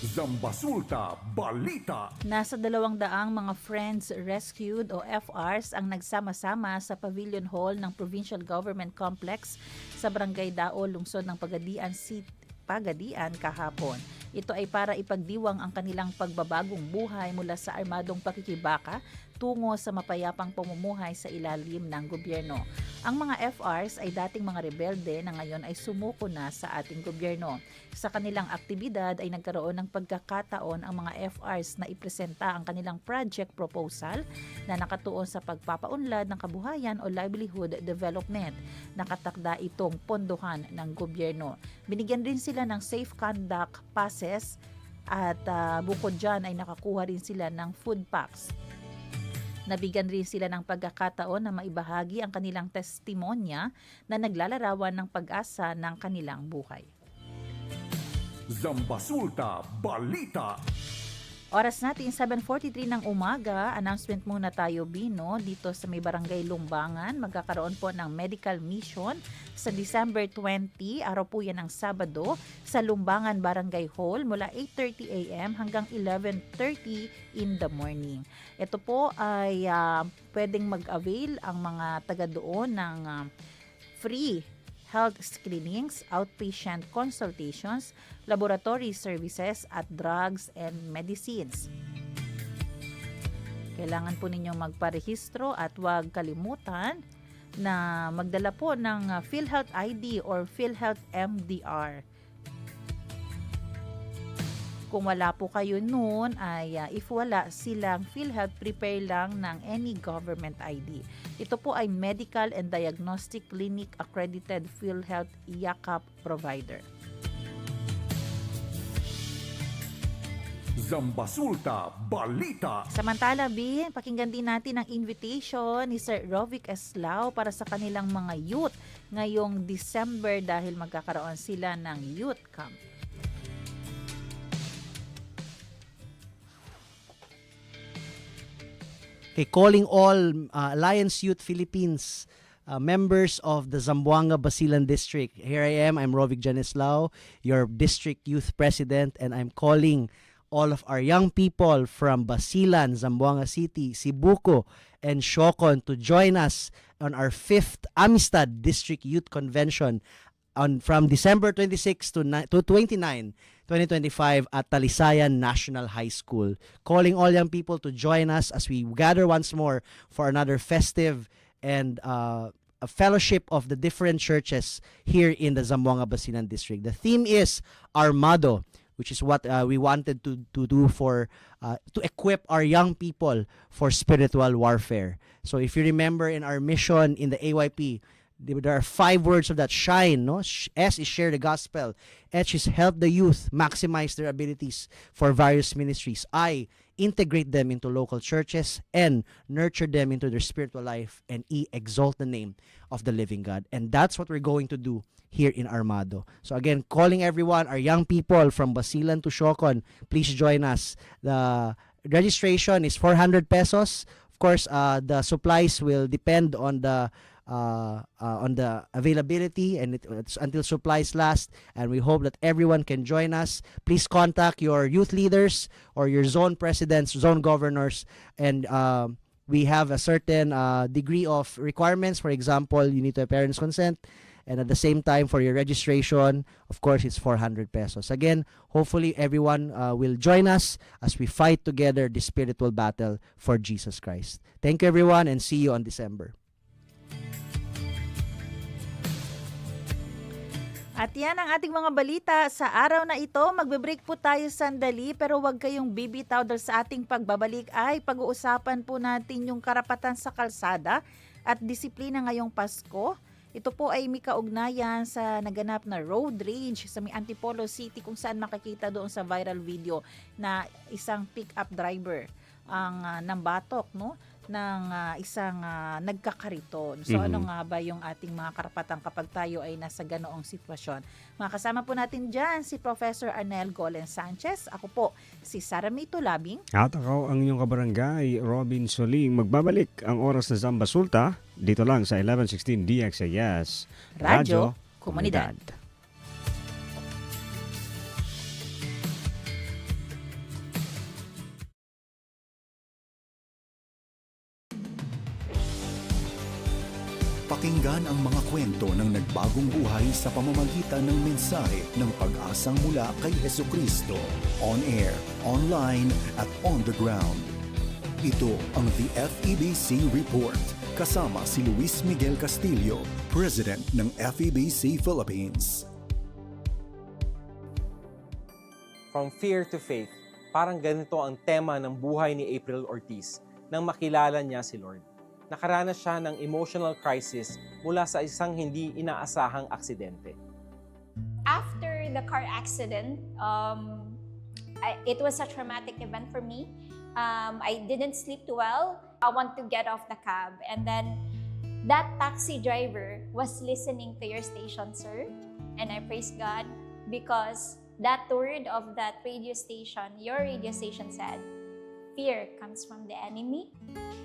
Zambasulta Balita. Nasa 200 mga Friends Rescued o FRs ang nagsama-sama sa Pavilion Hall ng Provincial Government Complex sa Barangay Dao, lungsod ng Pagadian kahapon. Ito ay para ipagdiwang ang kanilang pagbabagong buhay mula sa armadong pakikibaka tungo sa mapayapang pamumuhay sa ilalim ng gobyerno. Ang mga FRs ay dating mga rebelde na ngayon ay sumuko na sa ating gobyerno. Sa kanilang aktibidad ay nagkaroon ng pagkakataon ang mga FRs na ipresenta ang kanilang project proposal na nakatuon sa pagpapaunlad ng kabuhayan o livelihood development. Nakatakda itong pondohan ng gobyerno. Binigyan rin sila ng safe conduct passes at bukod dyan ay nakakuha rin sila ng food packs. Nabigyan rin sila ng pagkakataon na maibahagi ang kanilang testimonya na naglalarawan ng pag-asa ng kanilang buhay. Zambasulta Balita. Oras natin 7:43 ng umaga. Announcement muna tayo, Bino, dito sa may Barangay Lumbangan. Magkakaroon po ng medical mission sa December 20, araw po yan ng Sabado, sa Lumbangan Barangay Hall mula 8:30 a.m. hanggang 11:30 in the morning. Ito po ay pwedeng mag-avail ang mga taga doon ng free health screenings, outpatient consultations, laboratory services at drugs and medicines. Kailangan po ninyong magparehistro at huwag kalimutan na magdala po ng PhilHealth ID or PhilHealth MDR. Kung wala po kayo noon, ay if wala silang PhilHealth, prepare lang ng any government ID. Ito po ay Medical and Diagnostic Clinic accredited PhilHealth yakap provider. Zambasulta Balita. Samantala, pakinggan din natin ang invitation ni Sir Rovic Eslao para sa kanilang mga youth ngayong December dahil magkakaroon sila ng youth camp. Calling all Alliance Youth Philippines members of the Zamboanga Basilan District. Here I am, I'm Rovic Janislao, your district youth president, and I'm calling all of our young people from Basilan, Zamboanga City, Sibuco, and Siocon to join us on our 5th Amistad District Youth Convention from December 26 to 29, 2025 at Talisayan National High School. Calling all young people to join us as we gather once more for another festive and a fellowship of the different churches here in the Zamboanga Basilan District. The theme is Armado, which is what we wanted to do to equip our young people for spiritual warfare. So if you remember in our mission in the AYP, there are 5 words of that: shine, no? S is share the gospel. H is help the youth maximize their abilities for various ministries. I, integrate them into local churches. N, nurture them into their spiritual life. And E, exalt the name of the living God. And that's what we're going to do here in Armado. So again, calling everyone, our young people from Basilan to Siocon, please join us. The registration is 400 pesos. Of course, the supplies will depend on the availability, and it's until supplies last, and we hope that everyone can join us. Please contact your youth leaders or your zone presidents, zone governors, and we have a certain degree of requirements. For example, you need to have parents' consent, and at the same time, for your registration, of course, it's 400 pesos. Again, hopefully everyone will join us as we fight together the spiritual battle for Jesus Christ. Thank you, everyone, and see you on December. At yan ang ating mga balita sa araw na ito. Magbe-break po tayo sandali pero huwag kayong bibitaw dahil sa ating pagbabalik ay pag-uusapan po natin yung karapatan sa kalsada at disiplina ngayong Pasko. Ito po ay may kaugnayan sa naganap na road rage sa may Antipolo City kung saan makikita doon sa viral video na isang pick-up driver ang nambatok, no? Ng isang nagkakariton. So ano nga ba yung ating mga karapatan kapag tayo ay nasa ganoong sitwasyon? Makasama po natin dyan si Professor Arnel Golen Sanchez. Ako po si Sara May Tulabing. At ako ang inyong kabarangay, Robin Soling. Magbabalik ang oras na Zamba Sulta dito lang sa 1116 DXAS Radyo Komunidad. Pakinggan ang mga kwento ng nagbagong buhay sa pamamagitan ng mensahe ng pag-asang mula kay Hesukristo. On air, online, at on the ground. Ito ang The FEBC Report. Kasama si Luis Miguel Castillo, President ng FEBC Philippines. From fear to faith, parang ganito ang tema ng buhay ni April Ortiz nang makilala niya si Lord. Nakaranas siya ng emotional crisis mula sa isang hindi inaasahang aksidente. After the car accident, it was a traumatic event for me. I didn't sleep too well. I want to get off the cab. And then that taxi driver was listening to your station, sir. And I praise God because that word of that radio station, your radio station said, fear comes from the enemy.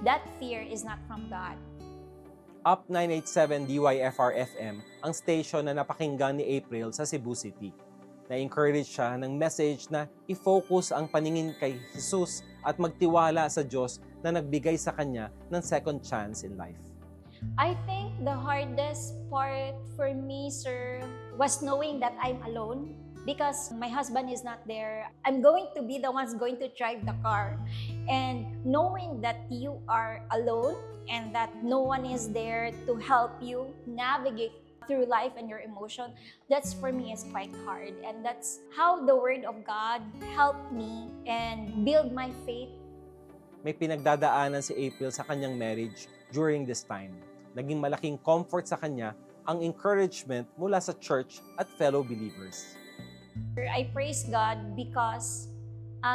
That fear is not from God. Up 987 DYFR-FM ang station na napakinggan ni April sa Cebu City. Na-encourage siya ng message na i-focus ang paningin kay Jesus at magtiwala sa Diyos na nagbigay sa kanya ng second chance in life. I think the hardest part for me, sir, was knowing that I'm alone. Because my husband is not there, I'm going to be the ones going to drive the car. And knowing that you are alone and that no one is there to help you navigate through life and your emotion, that's for me is quite hard. And that's how the Word of God helped me and build my faith. May pinagdadaanan si April sa kanyang marriage during this time. Naging malaking comfort sa kanya ang encouragement mula sa church at fellow believers. I praise God because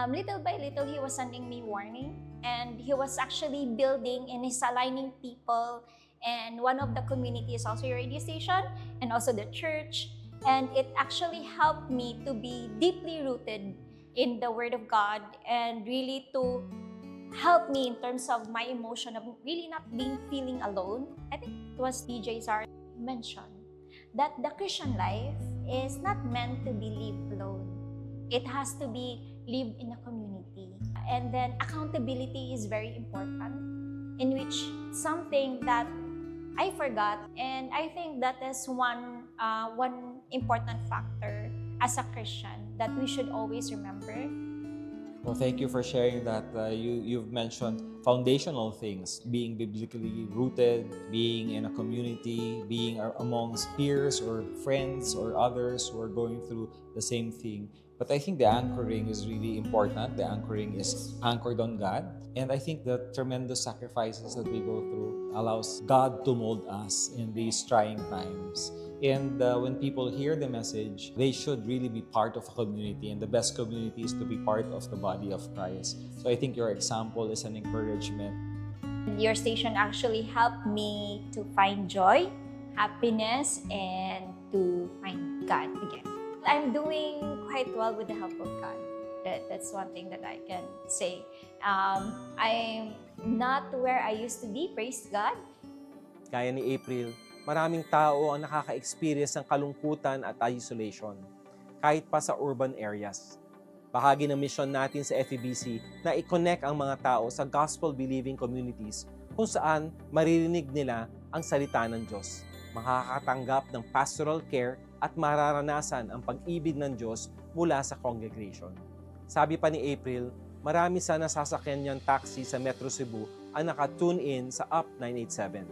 little by little He was sending me warning, and He was actually building and He's aligning people, and one of the community is also your radio station and also the church, and it actually helped me to be deeply rooted in the Word of God and really to help me in terms of my emotion of really not feeling alone. I think it was DJ Zara mentioned that the Christian life is not meant to be lived alone. It has to be lived in a community. And then accountability is very important, in which something that I forgot, and I think that is one important factor as a Christian that we should always remember. Well, thank you for sharing that. You've mentioned foundational things, being biblically rooted, being in a community, being amongst peers or friends or others who are going through the same thing. But I think the anchoring is really important. The anchoring is anchored on God. And I think the tremendous sacrifices that we go through allows God to mold us in these trying times. And when people hear the message, they should really be part of a community. And the best community is to be part of the body of Christ. So I think your example is an encouragement. Your station actually helped me to find joy, happiness, and to find God again. I'm doing quite well with the help of God. That's one thing that I can say. I'm not where I used to be, praise God. Gaya ni April, maraming tao ang nakaka-experience ng kalungkutan at isolation, kahit pa sa urban areas. Bahagi ng mission natin sa FEBC na i-connect ang mga tao sa gospel-believing communities kung saan maririnig nila ang salita ng Diyos, makakatanggap ng pastoral care at mararanasan ang pag-ibig ng Diyos mula sa congregation. Sabi pa ni April, marami sa nasasakyan niyang taxi sa Metro Cebu ang naka-tune in sa Up 987.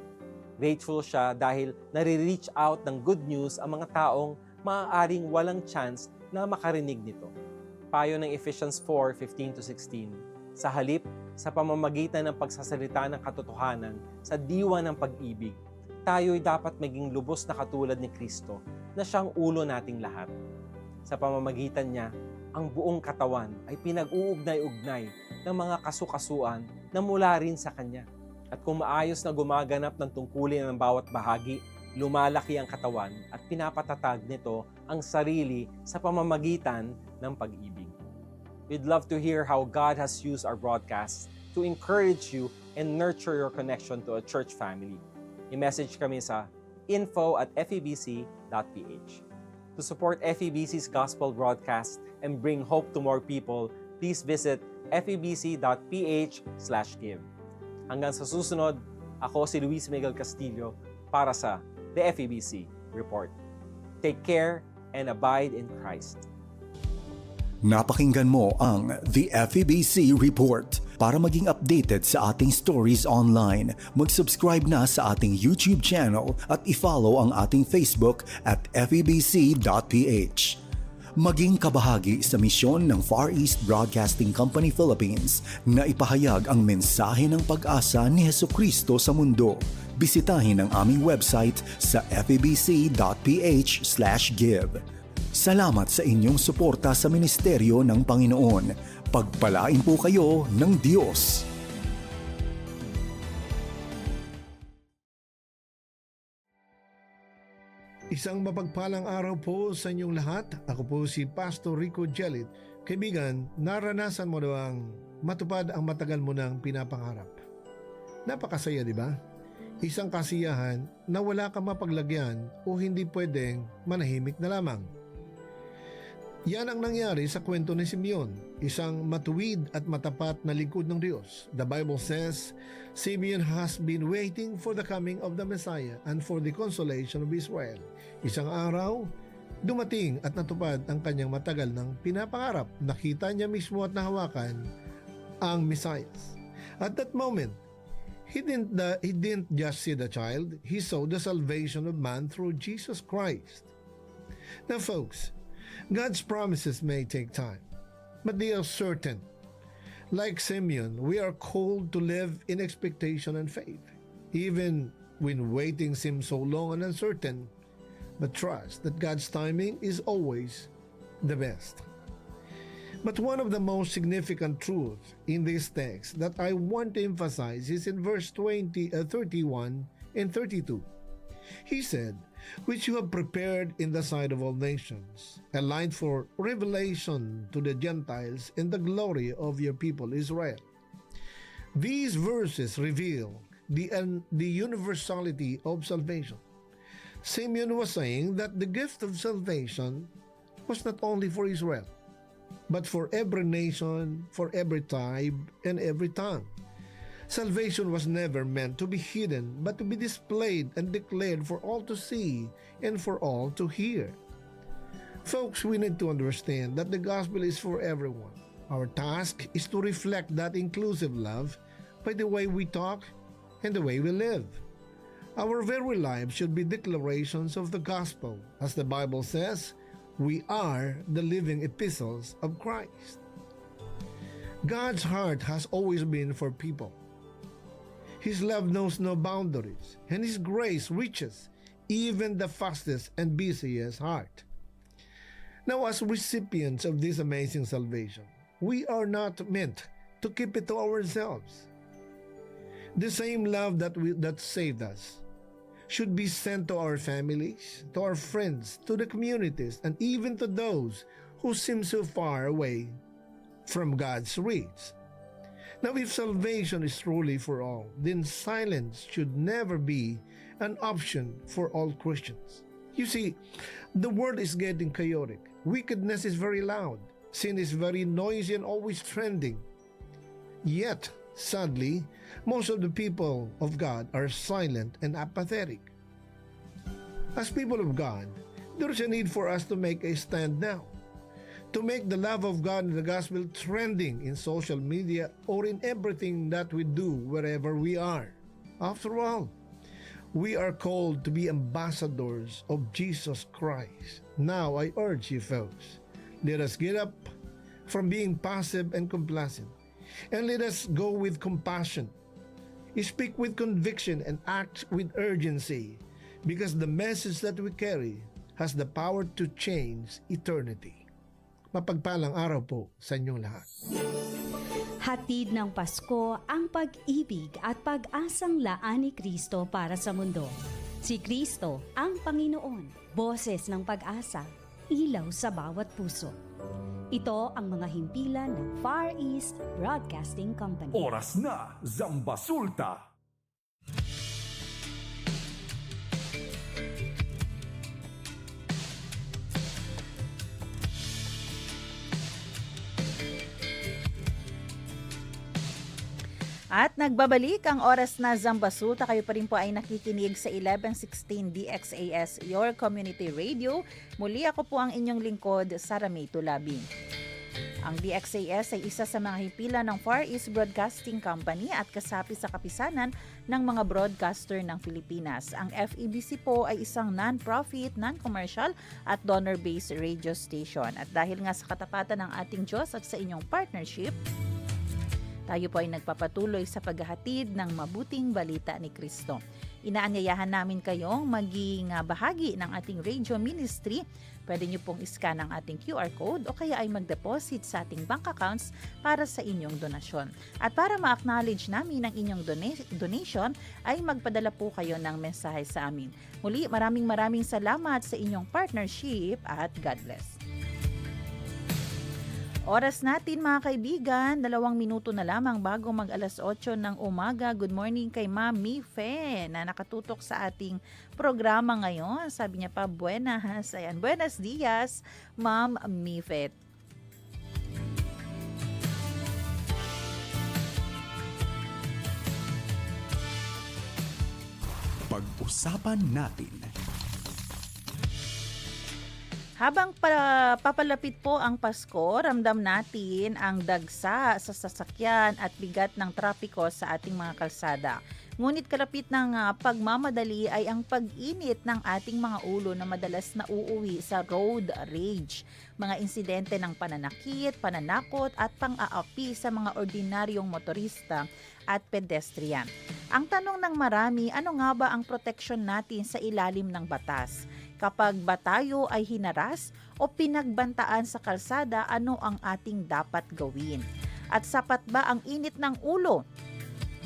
Grateful siya dahil nare-reach out ng good news ang mga taong maaaring walang chance na makarinig nito. Payo ng Ephesians 4:15-16, sa halip, sa pamamagitan ng pagsasalita ng katotohanan sa diwa ng pag-ibig, tayo'y dapat maging lubos na katulad ni Kristo na siyang ulo nating lahat. Sa pamamagitan niya, ang buong katawan ay pinag-uugnay-ugnay ng mga kasukasuan na mula rin sa Kanya. At kung maayos na gumaganap ng tungkulin ng bawat bahagi, lumalaki ang katawan at pinapatatag nito ang sarili sa pamamagitan ng pag-ibig. We'd love to hear how God has used our broadcast to encourage you and nurture your connection to a church family. I-message kami sa info@febc.ph. To support FEBC's gospel broadcast and bring hope to more people, please visit febc.ph/give. Hanggang sa susunod, ako si Luis Miguel Castillo para sa The FEBC Report. Take care and abide in Christ. Napakinggan mo ang The FEBC Report. Para maging updated sa ating stories online, mag-subscribe na sa ating YouTube channel at i-follow ang ating Facebook at febc.ph. Maging kabahagi sa misyon ng Far East Broadcasting Company Philippines na ipahayag ang mensahe ng pag-asa ni Hesukristo sa mundo. Bisitahin ang aming website sa febc.ph/give. Salamat sa inyong suporta sa ministeryo ng Panginoon. Pagpalain po kayo ng Diyos. Isang mapagpalang araw po sa inyong lahat. Ako po si Pastor Rico Jellit. Kaibigan, naranasan mo na bang matupad ang matagal mo nang pinapangarap? Napakasaya, di ba? Isang kasiyahan na wala kang mapaglagyan o hindi pwedeng manahimik na lamang. Yan ang nangyari sa kwento ni Simeon, isang matuwid at matapat na lingkod ng Diyos. The Bible says, Simeon has been waiting for the coming of the Messiah and for the consolation of Israel. Isang araw, dumating at natupad ang kanyang matagal ng pinapangarap. Nakita niya mismo at nahawakan ang Messiah. At that moment, he didn't just see the child, he saw the salvation of man through Jesus Christ. Now folks, God's promises may take time, but they are certain. Like Simeon, we are called to live in expectation and faith, even when waiting seems so long and uncertain, but trust that God's timing is always the best. But one of the most significant truths in this text that I want to emphasize is in verse 31 and 32. He said, which you have prepared in the sight of all nations, a light for revelation to the Gentiles and the glory of your people Israel. These verses reveal the universality of salvation. Simeon was saying that the gift of salvation was not only for Israel, but for every nation, for every tribe, and every tongue. Salvation was never meant to be hidden, but to be displayed and declared for all to see and for all to hear. Folks, we need to understand that the gospel is for everyone. Our task is to reflect that inclusive love by the way we talk and the way we live. Our very lives should be declarations of the gospel. As the Bible says, we are the living epistles of Christ. God's heart has always been for people. His love knows no boundaries, and His grace reaches even the fastest and busiest heart. Now, as recipients of this amazing salvation, we are not meant to keep it to ourselves. The same love that saved us should be sent to our families, to our friends, to the communities, and even to those who seem so far away from God's reach. Now, if salvation is truly for all, then silence should never be an option for all Christians. You see, the world is getting chaotic. Wickedness is very loud. Sin is very noisy and always trending. Yet, sadly, most of the people of God are silent and apathetic. As people of God, there is a need for us to make a stand now, to make the love of God and the gospel trending in social media or in everything that we do wherever we are. After all, we are called to be ambassadors of Jesus Christ. Now I urge you folks, let us get up from being passive and complacent, and let us go with compassion, speak with conviction, and act with urgency, because the message that we carry has the power to change eternity. Mapagpalang araw po sa inyong lahat. Hatid ng Pasko ang pag-ibig at pag-asang laan ni Kristo para sa mundo. Si Kristo ang Panginoon, boses ng pag-asa, ilaw sa bawat puso. Ito ang mga himpilan ng Far East Broadcasting Company. Oras na, Zambasulta! At nagbabalik ang oras na Zambasuta. Kayo pa rin po ay nakikinig sa 1116 DXAS, your community radio. Muli ako po ang inyong lingkod, Sara May Tulabing. Ang DXAS ay isa sa mga himpilan ng Far East Broadcasting Company at kasapi sa kapisanan ng mga broadcaster ng Pilipinas. Ang FEBC po ay isang non-profit, non-commercial at donor-based radio station. At dahil nga sa katapatan ng ating Diyos at sa inyong partnership, tayo po ay nagpapatuloy sa paghahatid ng mabuting balita ni Kristo. Inaanyayahan namin kayong maging bahagi ng ating radio ministry. Pwede nyo pong iscan ang ating QR code o kaya ay mag-deposit sa ating bank accounts para sa inyong donasyon. At para ma-acknowledge namin ang inyong donation, ay magpadala po kayo ng mensahe sa amin. Muli, maraming salamat sa inyong partnership at God bless. Oras natin mga kaibigan, 2 minuto na lamang bago mag alas 8 ng umaga. Good morning kay Ma'am Mife na nakatutok sa ating programa ngayon. Sabi niya pa, buenas. Ayan, buenos dias, Ma'am Mife. Pag-usapan natin. Habang papalapit po ang Pasko, ramdam natin ang dagsa sa sasakyan at bigat ng trapiko sa ating mga kalsada. Ngunit kalapit ng pagmamadali ay ang pag-init ng ating mga ulo na madalas na uuwi sa road rage. Mga insidente ng pananakit, pananakot at pang-aapi sa mga ordinaryong motorista at pedestrian. Ang tanong ng marami, ano nga ba ang proteksyon natin sa ilalim ng batas? Kapag ba tayo ay hinaras o pinagbantaan sa kalsada, ano ang ating dapat gawin? At sapat ba ang init ng ulo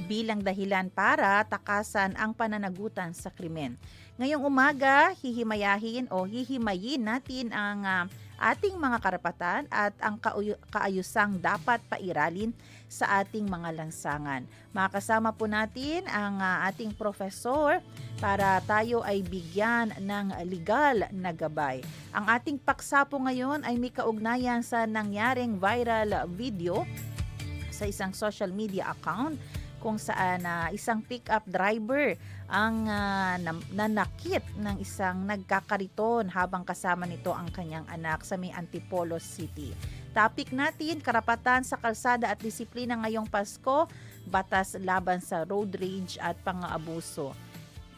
bilang dahilan para takasan ang pananagutan sa krimen? Ngayong umaga, hihimayin natin ang ating mga karapatan at ang kaayusang dapat pairalin sa ating mga lansangan. Makasama po natin ang ating profesor para tayo ay bigyan ng legal na gabay. Ang ating paksa po ngayon ay may kaugnayan sa nangyaring viral video sa isang social media account kung saan isang pick-up driver ang nanakit ng isang nagkakariton habang kasama nito ang kanyang anak sa may Antipolo City. Topic natin, karapatan sa kalsada at disiplina ngayong Pasko, batas laban sa road rage at pang-aabuso.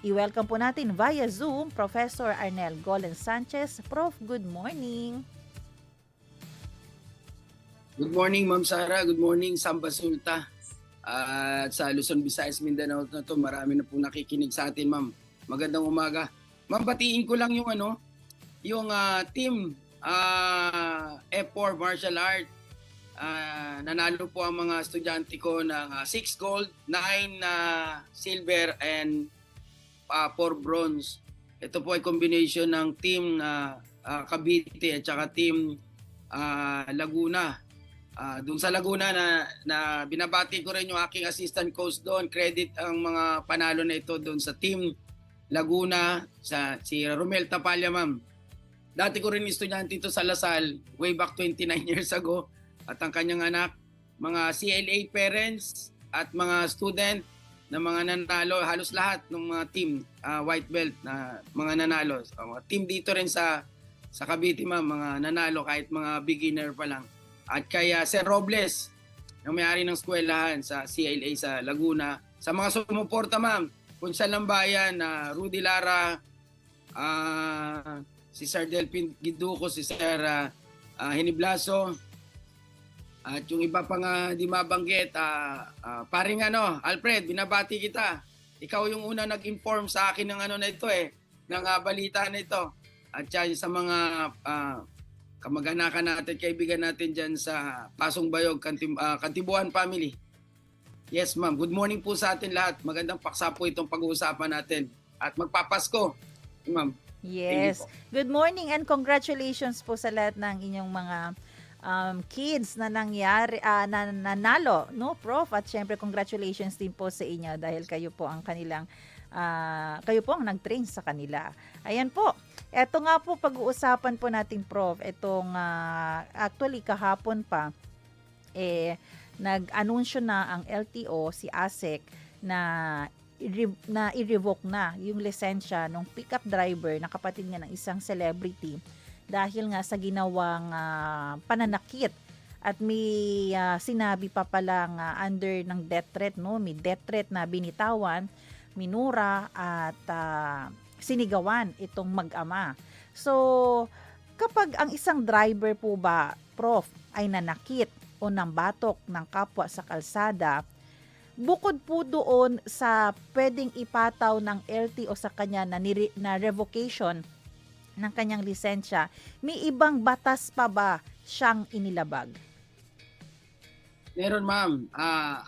I-welcome po natin via Zoom Professor Arnel Golen Sanchez. Prof, good morning. Good morning, Ma'am Sara. Good morning, Samba Sulta. At sa Luzon, Visayas, Mindanao na to, marami na po nakikinig sa atin, Ma'am. Magandang umaga. Ma'am, batiin ko lang yung team F4 Martial Art. Nanalo po ang mga estudyante ko ng 6 gold, 9 silver, and 4 bronze. Ito po ay combination ng team Cavite at saka team Laguna. Doon sa Laguna na binabati ko rin yung aking assistant coach doon. Credit ang mga panalo na ito doon sa team Laguna, si Romel Tapalla, Ma'am. Dati ko rin estudyante ito sa Lasal way back 29 years ago. At ang kanyang anak, mga CLA parents at mga student na mga nanalo, halos lahat ng mga team white belt na mga nanalo. Mga team dito rin sa Cavite, Ma'am, mga nanalo kahit mga beginner pa lang. At kaya Sir Robles, ang may-ari ng eskwelahan sa CLA sa Laguna. Sa mga sumuporta, Ma'am, Kunsal ng Bayan, Rudy Lara, si Sir Delphin Giduco, si Sir Hiniblaso, at yung iba pang di mabanggit, paring Alfred, binabati kita. Ikaw yung una nag-inform sa akin ng na ito ng balita na ito. At sa mga kamag-anakan natin, kaibigan natin dyan sa Pasong Bayog, Kantibuan family. Yes, Ma'am. Good morning po sa atin lahat. Magandang paksa po itong pag-uusapan natin. At magpapasko, Ma'am. Yes. Good morning and congratulations po sa lahat ng inyong mga kids na nanalo, no, Prof? At syempre congratulations din po sa inyo dahil kayo po ang nag-train sa kanila. Ayan po. Ito nga po pag-uusapan po natin, Prof. Itong actually kahapon pa nag-anunsyo na ang LTO, si ASEC, na i-revoke na yung lisensya ng pickup driver na kapatid niya ng isang celebrity dahil nga sa ginawang pananakit. At may sinabi pa palang under ng death threat, no? May death threat na binitawan, minura at sinigawan itong mag-ama. So, kapag ang isang driver po ba, Prof, ay nanakit o nambatok ng kapwa sa kalsada, bukod po doon sa pwedeng ipataw ng LTO sa kanya na revocation ng kanyang lisensya, may ibang batas pa ba siyang inilabag? Meron, Ma'am.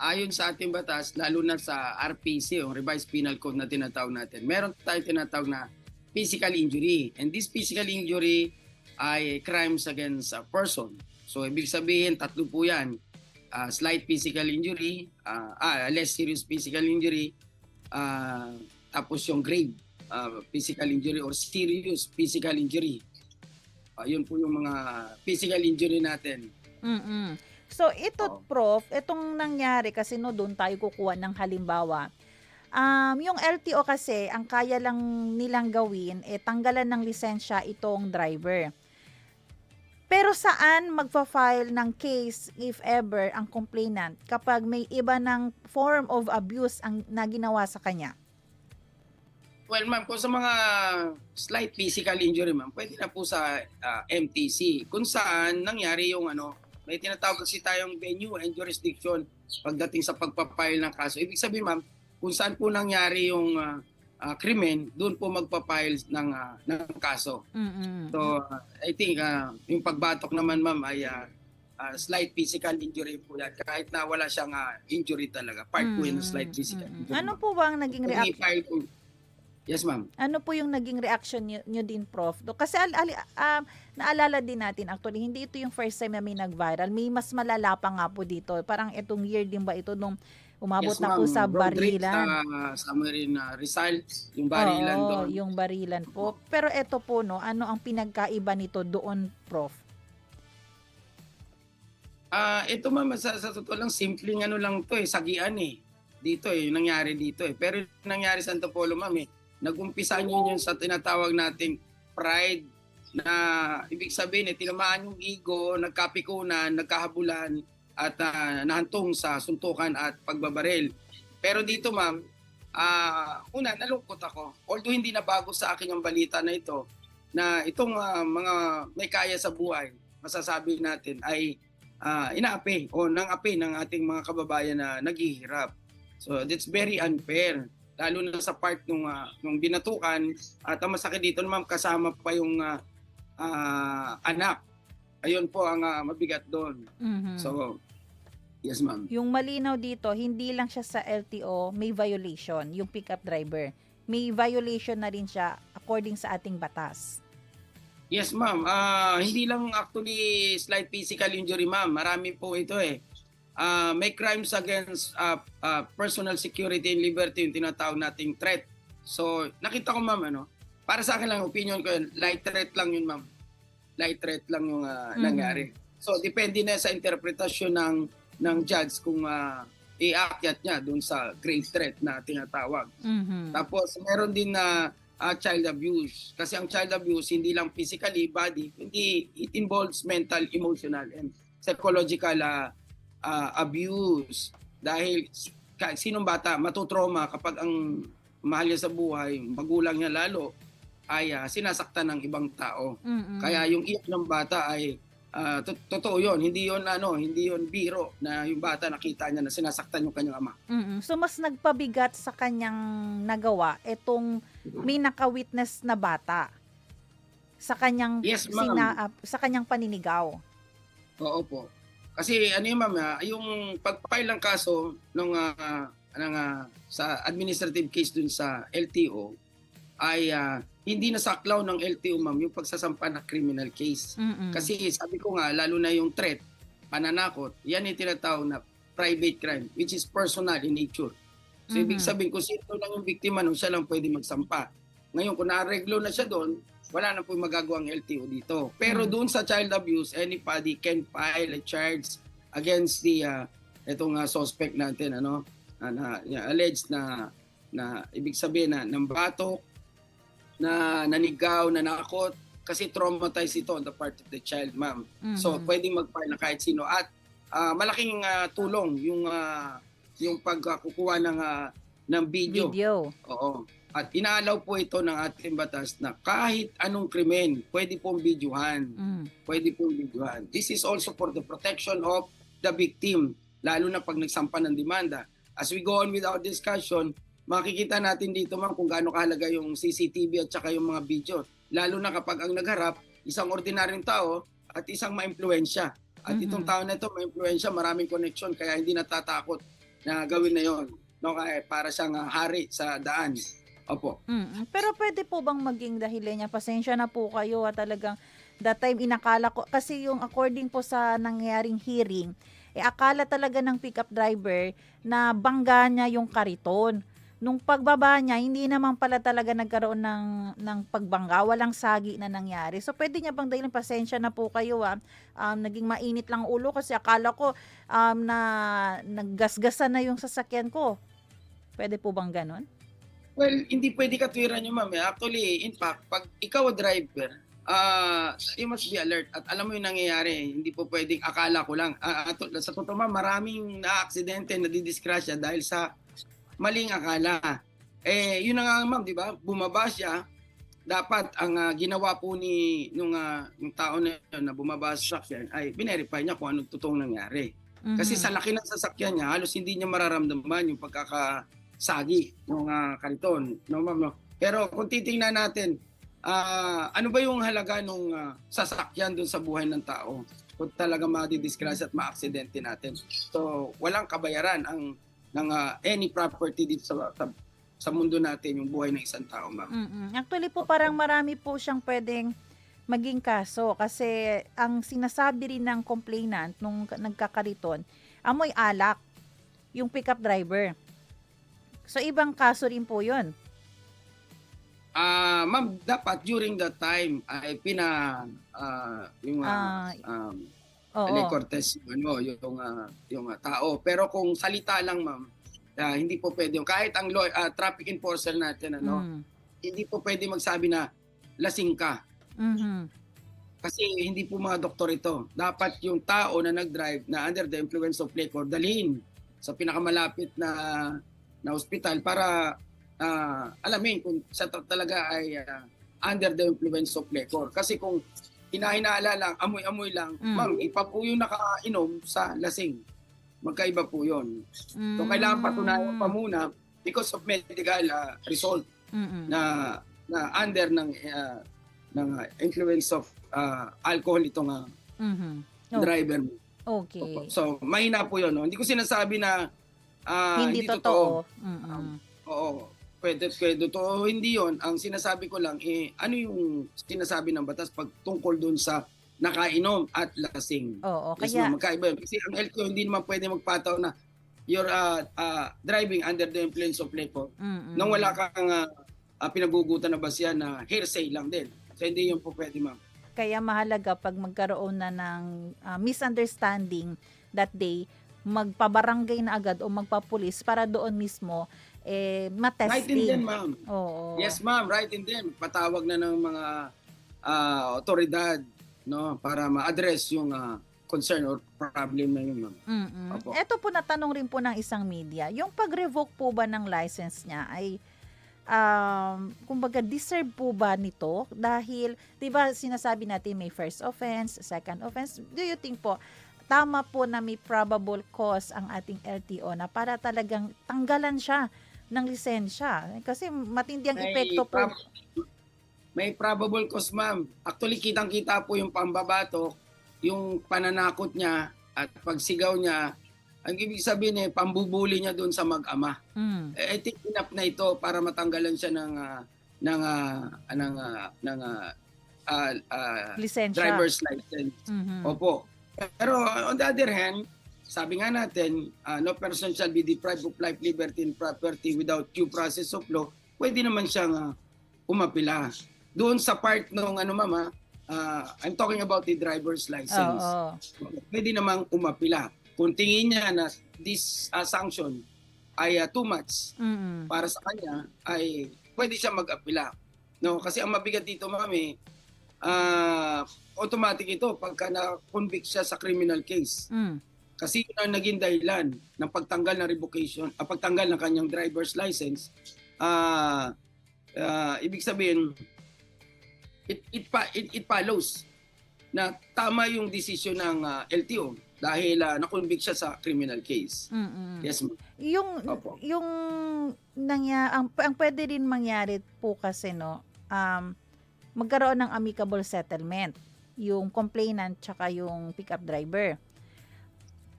Ayon sa ating batas, lalo na sa RPC, o Revised Penal Code na tinatawag natin, meron tayong tinatawag na physical injury. And this physical injury ay crimes against a person. So, ibig sabihin, tatlo po yan. Slight physical injury, less serious physical injury, tapos yung grave physical injury or serious physical injury. Yun po yung mga physical injury natin. So ito, Prof, itong nangyari kasi doon tayo kukuha ng halimbawa. Yung LTO kasi, ang kaya lang nilang gawin, tanggalan ng lisensya itong driver. Pero saan magpa-file ng case, if ever, ang complainant kapag may iba ng form of abuse ang naginawa sa kanya? Well, Ma'am, kung sa mga slight physical injury, Ma'am, pwede na po sa MTC. Kung saan nangyari yung may tinatawag kasi tayong venue and jurisdiction pagdating sa pagpapile ng kaso. Ibig sabihin, Ma'am, kung saan po nangyari yung krimen, doon po magpapile ng kaso. So, I think yung pagbatok naman, Ma'am, ay slight physical injury po yan. Kahit na wala siyang injury talaga. Part po yun ng slight physical injury. Ano po ba ang naging reaction? Yes, Ma'am. Ano po yung naging reaction nyo din, Prof? Kasi naalala din natin, actually, hindi ito yung first time na may nag-viral. May mas malala pa nga po dito. Parang itong year din ba ito nung umabot na po sa barilan? Sa Rizal, yung barilan doon. Yung barilan po. Pero ito po, no, ano ang pinagkaiba nito doon, Prof? Ito, Ma'am, sa totoo lang, simpleng lang to sagian . dito yung nangyari dito Pero yung nangyari sa Antipolo, ma'am nag-umpisa yun sa tinatawag nating pride na ibig sabihin tinamaan yung ego, nagkapikunan, nagkahabulan at nahantong sa suntukan at pagbabaril. Pero dito, ma'am, una, nalungkot ako. Although hindi na bago sa akin ang balita na ito, na itong mga may kaya sa buhay, masasabi natin, ay inaapi o nangapi ng ating mga kababayan na naghihirap. So that's very unfair. Lalo na sa part nung binatukan. At ang masakit dito, ma'am, kasama pa yung anak. Ayun po ang mabigat doon. Mhm. So, yes, ma'am. Yung malinaw dito, hindi lang siya sa LTO, may violation, yung pickup driver. May violation na rin siya according sa ating batas. Yes, ma'am. Hindi lang actually slight physical injury, ma'am. Marami po ito may crimes against personal security and liberty, yung tinatawag nating threat. So, nakita ko, ma'am, para sa akin lang, opinion ko yun, light threat lang yun, ma'am. Light threat lang yung nangyari. So, depende na sa interpretasyon ng judge kung iakyat niya dun sa grave threat na tinatawag. Tapos, meron din na child abuse. Kasi ang child abuse, hindi lang physically, body, hindi, it involves mental, emotional, and psychological abuse. Dahil sinong bata matutrauma kapag ang mahal niya sa buhay, magulang niya lalo, ay sinasaktan ng ibang tao. Kaya yung iyak ng bata ay totoo yun. Hindi yun biro na yung bata nakita niya na sinasaktan yung kanyang ama. So mas nagpabigat sa kanyang nagawa itong may naka-witness na bata sa kanyang Yes, ma'am. sa kanyang paninigaw. Oo po. Kasi ma'am, yung pag-file ng kaso sa administrative case dun sa LTO ay hindi nasaklaw ng LTO, ma'am, yung pagsasampa na criminal case. Kasi sabi ko nga, lalo na yung threat, pananakot, yan yung tinatawag na private crime, which is personal in nature. So ibig sabihin, kung sino lang yung biktima nun, siya lang pwede magsampa. Ngayon, kung na-reglo na siya doon, wala na po magagawa ang LTO dito. Pero doon sa child abuse, anybody can file a charge against the itong suspect natin, alleged na ibig sabihin na nambatok, na nanigaw, nanakot, kasi traumatized ito on the part of the child, ma'am. So pwedeng mag-file na kahit sino. At malaking tulong yung pagkukuha ng video. Oo. At inaalaw po ito ng ating batas na kahit anong krimen, pwede pong videohan. Pwede pong videohan. This is also for the protection of the victim, lalo na pag nagsampa ng demanda. As we go on with our discussion, makikita natin dito, ma'am, kung gaano kahalaga yung CCTV at saka yung mga video. Lalo na kapag ang nagharap, isang ordinaryong tao at isang ma-impluwensya. At itong tao na ito, ma-impluwensya, maraming connection, kaya hindi natatakot na gawin na yon. Kaya para siyang hari sa daan. Opo. Pero pwede po bang maging dahilan niya? Pasensya na po kayo talagang that time inakala ko, kasi yung according po sa nangyaring hearing, akala talaga ng pickup driver na bangga niya yung kariton. Nung pagbaba niya, hindi naman pala talaga nagkaroon ng pagbangga, walang sagi na nangyari. So pwede niya bang dahilan, pasensya na po kayo naging mainit lang ulo kasi akala ko na naggasgasan na yung sasakyan ko. Pwede po bang ganon? Well, hindi pwede katwiran yun, ma'am. Actually, in fact, pag ikaw driver, you must be alert at alam mo yung nangyayari. Hindi po pwedeng akala ko lang. Sa totoo, ma'am, maraming na-aksidente, nadidiskrasya dahil sa maling akala. Yun na nga, ma'am, di ba? Bumaba siya. Dapat ang ginawa po nung tao na yun na bumaba sa sasakyan ay binerify niya kung anong totoong nangyari. Kasi sa laki ng sasakyan niya, halos hindi niya mararamdaman yung pagkakasagi ng kariton. No, ma'am, no? Pero kung titingnan natin, ano ba yung halaga ng sasakyan dun sa buhay ng tao kung talaga madidisgrasya at ma-aksidente natin? So, walang kabayaran ng any property dito sa mundo natin, yung buhay ng isang tao, ma'am. Actually po, parang marami po siyang pwedeng maging kaso kasi ang sinasabi rin ng complainant nung nagkakariton, amoy alak yung pickup driver. So, ibang kaso rin po yun. Ma'am, dapat during that time ay Cortez yung tao. Pero kung salita lang, ma'am, Hindi po pwede. Kahit ang traffic enforcer natin, hindi po pwede magsabi na lasing ka. Kasi hindi po mga doktor ito. Dapat yung tao na nag-drive na under the influence of liquor, dalhin sa pinakamalapit na ospital para alamin kung siya talaga ay under the influence of liquor. Kasi kung hinahinala lang, amoy-amoy lang, ma'am, ipa po yung nakainom sa lasing. Magkaiba po yun. So kailangan patunayan pa muna because of medical result na under ng influence of alcohol itong driver. Okay. So mahina po yun. No? Hindi ko sinasabi na hindi totoo. Oo. Pwede totoo, hindi yon. Ang sinasabi ko lang, ano yung sinasabi ng batas pag tungkol dun sa nakainom at lasing. Oo, Yes, kaya... magkaiba yun. Kasi ang LTO hindi naman pwede magpataw na you're driving under the influence of liquor. Nang wala kang pinagugutan na basya na hearsay lang din. So hindi yun po pwede, ma'am. Kaya mahalaga pag magkaroon na ng misunderstanding that day, magpabarangay na agad o magpapulis para doon mismo matesting. Right in din, ma'am. Oo. Yes, ma'am. Right in din. Patawag na ng mga otoridad, no, para ma-address yung concern or problem na yun, ma'am. Opo. Ito po natanong rin po ng isang media. Yung pag-revoke po ba ng license niya ay kumbaga deserve po ba nito? Dahil, di ba sinasabi natin may first offense, second offense. Do you think po tama po na may probable cause ang ating LTO na para talagang tanggalan siya ng lisensya? Kasi matindi ang epekto po. May probable cause, ma'am. Actually, kitang-kita po yung pambabato, yung pananakot niya at pagsigaw niya. Ang ibig sabihin pambubuli niya doon sa mag-ama. I think enough na ito para matanggalan siya ng lisensya. Driver's license. Opo. Pero on the other hand, sabi nga natin, no person shall be deprived of life, liberty, and property without due process of law. Pwede naman siyang umapila. Doon sa part ng mama, I'm talking about the driver's license. Pwede namang umapila. Kung tingin niya na this sanction ay too much para sa kanya, ay pwede siya mag-apila. No? Kasi ang mabigat dito, mami, automatic ito pagka na-convict siya sa criminal case. Kasi yun ang naging dahilan ng pagtanggal ng revocation, pagtanggal ng kanyang driver's license. Ibig sabihin, it follows na tama yung desisyon ng LTO dahil na-convict siya sa criminal case. Yes, ma'am. Ang pwede rin mangyari po kasi magkaroon ng amicable settlement yung complainant tsaka yung pickup driver.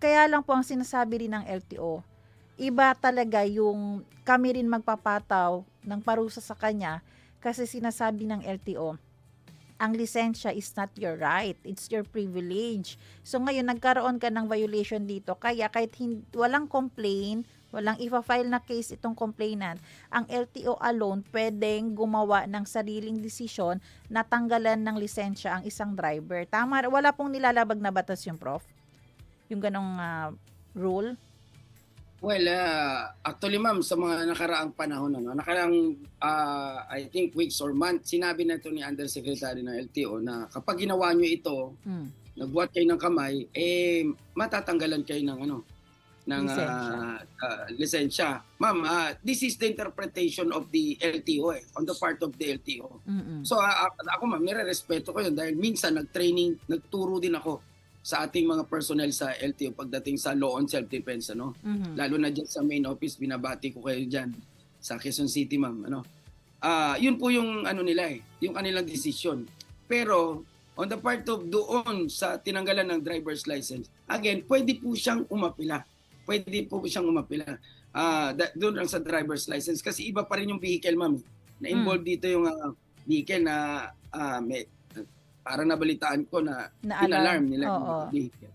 Kaya lang po ang sinasabi rin ng LTO, iba talaga yung kami rin magpapataw ng parusa sa kanya kasi sinasabi ng LTO, ang lisensya is not your right, it's your privilege. So ngayon nagkaroon ka ng violation dito, kaya kahit walang complaint, walang ifa-file na case itong complainant, ang LTO alone pwedeng gumawa ng sariling desisyon na tanggalan ng lisensya ang isang driver. Tama, wala pong nilalabag na batas yung prof? Yung ganong rule? Well, actually ma'am, sa mga nakaraang panahon, nakaraang I think weeks or months, sinabi na ito ni Undersecretary ng LTO na kapag ginawa nyo ito, nagbuhat kayo ng kamay, matatanggalan kayo ng lisensya. Ma'am, this is the interpretation of the LTO on the part of the LTO. So ako ma'am, nire-respeto ko yun dahil minsan nag-training, nagturo din ako sa ating mga personnel sa LTO pagdating sa law on self-defense, Lalo na dyan sa main office, binabati ko kayo dyan sa Quezon City, ma'am, yun po yung nila yung kanilang decision. Pero on the part of doon sa tinanggalan ng driver's license, again, pwede po siyang umapila. Doon lang sa driver's license kasi iba pa rin yung vehicle, ma'am. Na-involved dito yung vehicle na parang nabalitaan ko na in-alarm nila yung vehicle.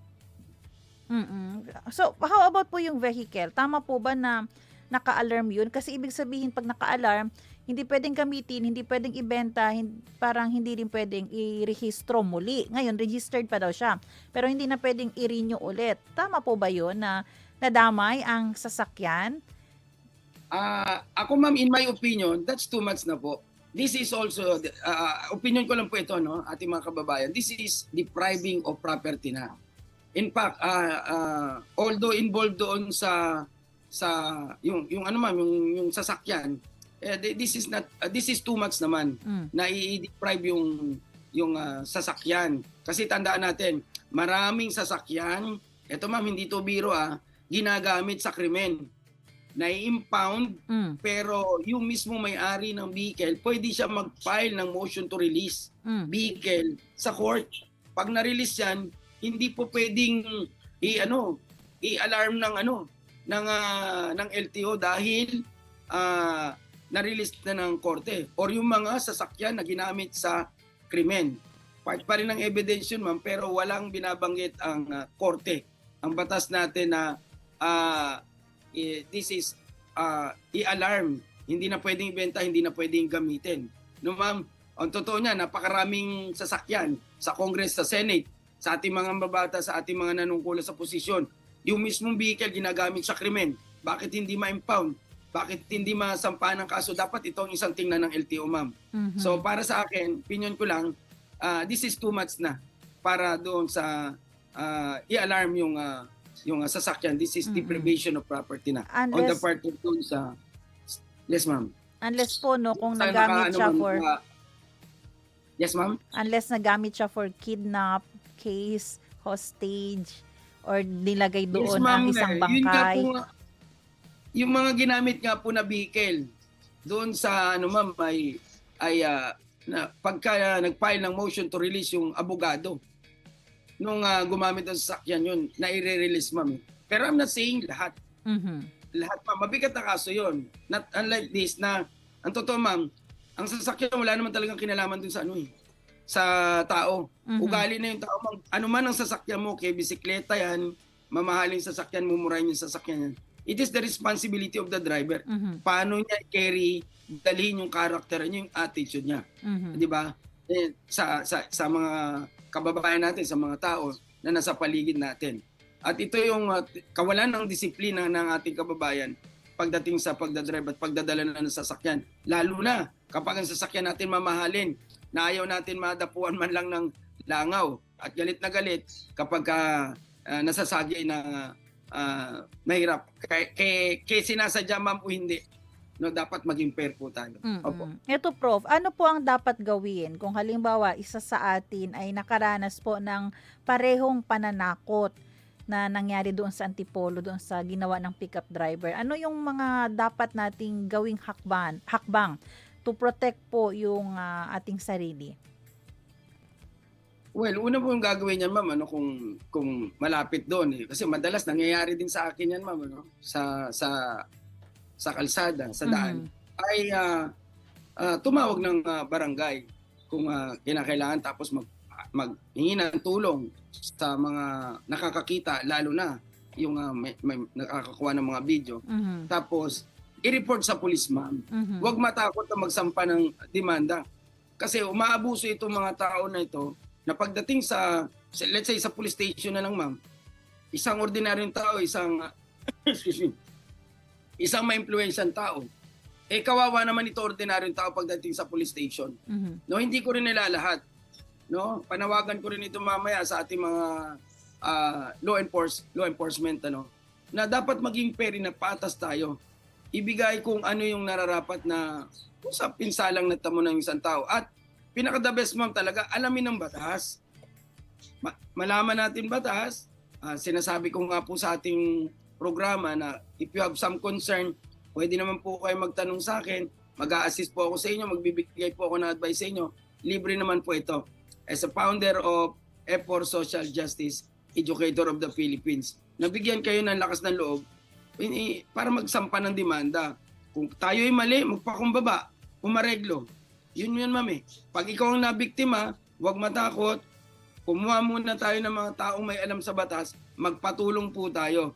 So, how about po yung vehicle? Tama po ba na naka-alarm yun? Kasi ibig sabihin, pag naka-alarm, hindi pwedeng gamitin, hindi pwedeng ibenta, parang hindi rin pwedeng i-rehistro muli. Ngayon, registered pa daw siya. Pero hindi na pwedeng i-renew ulit. Tama po ba yun na nadamay ang sasakyan Ako ma'am, in my opinion, that's too much na po. This is also, opinion ko lang po ito, no, ating mga kababayan, this is depriving of property na. In fact, although involved doon sa yung ano ma'am, yung sasakyan, this is too much naman na i-deprive yung sasakyan. Kasi tandaan natin, maraming sasakyan, eto ma'am, hindi to biro ginagamit sa krimen. Na-impound, pero yung mismo may-ari ng vehicle, pwede siya mag-file ng motion to release vehicle sa court. Pag na-release yan, hindi po pwedeng i-alarm ng LTO dahil na-release na ng korte. Or yung mga sasakyan na ginamit sa krimen. Part pa rin ng evidence yun, ma'am, pero walang binabanggit ang korte. Ang batas natin na this is i-alarm. Hindi na pwedeng ibenta, hindi na pwedeng gamitin. No, ma'am, ang totoo niya, napakaraming sasakyan sa Congress, sa Senate, sa ating mga mababata, sa ating mga nanungkulan sa posisyon. Yung mismong vehicle ginagamit sa krimen. Bakit hindi ma-impound? Bakit hindi masampahan ng kaso? Dapat ito ang isang tingnan ng LTO, ma'am. So para sa akin, opinion ko lang, this is too much na para doon sa i-alarm yung sasakyan. This is deprivation of property na. On the part of doon sa... Yes, ma'am. Unless po, no, kung nagamit siya for... Yes, ma'am? Unless nagamit siya for kidnap, case, hostage, or nilagay doon ang isang bangkay. Yung mga ginamit nga po na vehicle, doon sa, ma'am, pagka nag-file ng motion to release yung abogado, nung gumamit ng sasakyan yun, na i-release, ma'am. Pero I'm not saying lahat. Lahat, ma'am. Mabigat na kaso yun. Not unlike this na, ang totoo, ma'am, ang sasakyan wala naman talagang kinalaman dun sa sa tao. Ugali na yung tao, ma'am. Ano man ang sasakyan mo, kay bisikleta yan, mamahaling sasakyan, mumurahin yung sasakyan yan. It is the responsibility of the driver. Paano niya i-carry, dalhin yung character niya, yung attitude niya. Di ba? Sa mga kababayan natin, sa mga tao na nasa paligid natin. At ito yung kawalan ng disiplina ng ating kababayan pagdating sa pagdadrive at pagdadala ng sasakyan. Lalo na kapag ang sasakyan natin mamahalin, na ayaw natin madapuan man lang ng langaw. At galit na galit kapag nasasagi na mahirap. Kaya sinasadya, ma'am, o hindi. No, dapat maging fair po tayo. Opo. Ito, Prof, ano po ang dapat gawin kung halimbawa isa sa atin ay nakaranas po ng parehong pananakot na nangyari doon sa Antipolo, doon sa ginawa ng pickup driver? Ano yung mga dapat nating gawing hakbang to protect po yung ating sarili? Well, una po yung gagawin niyan, ma'am, kung malapit doon. Kasi madalas nangyayari din sa akin yan, ma'am, sa kalsada, sa daan, ay tumawag ng barangay kung kinakailangan, tapos maghingi ng tulong sa mga nakakakita, lalo na yung may nakakakuha ng mga video. Tapos, i-report sa police, ma'am. Huwag matakot na magsampa ng demanda. Kasi umaabuso itong mga tao na ito, na pagdating sa let's say, sa police station na lang, ma'am, isang ordinaryong tao, isang ma-influensyang tao, kawawa naman ito ordinaryong tao pagdating sa police station. No, hindi ko rin nilalahat. No, panawagan ko rin ito mamaya sa ating mga law enforcement na dapat maging fair na patas tayo. Ibigay kung ano yung nararapat na sa pinsalang natamo ng isang tao. At pinaka-the best, ma'am, talaga alamin ng batas. Malaman natin batas. Sinasabi ko nga po sa ating programa na if you have some concern, pwede naman po kayo magtanong sa akin. Mag-a-assist po ako sa inyo, magbibigay po ako ng advice sa inyo. Libre naman po ito. As a founder of F4 Social Justice Educator of the Philippines, nabigyan kayo ng lakas ng loob para magsampa ng demanda. Kung tayo ay mali, magpakumbaba, umareglo. Yun, ma'am. Pag ikaw ang nabiktima, huwag matakot. Kumuha muna tayo ng mga taong may alam sa batas, magpatulong po tayo.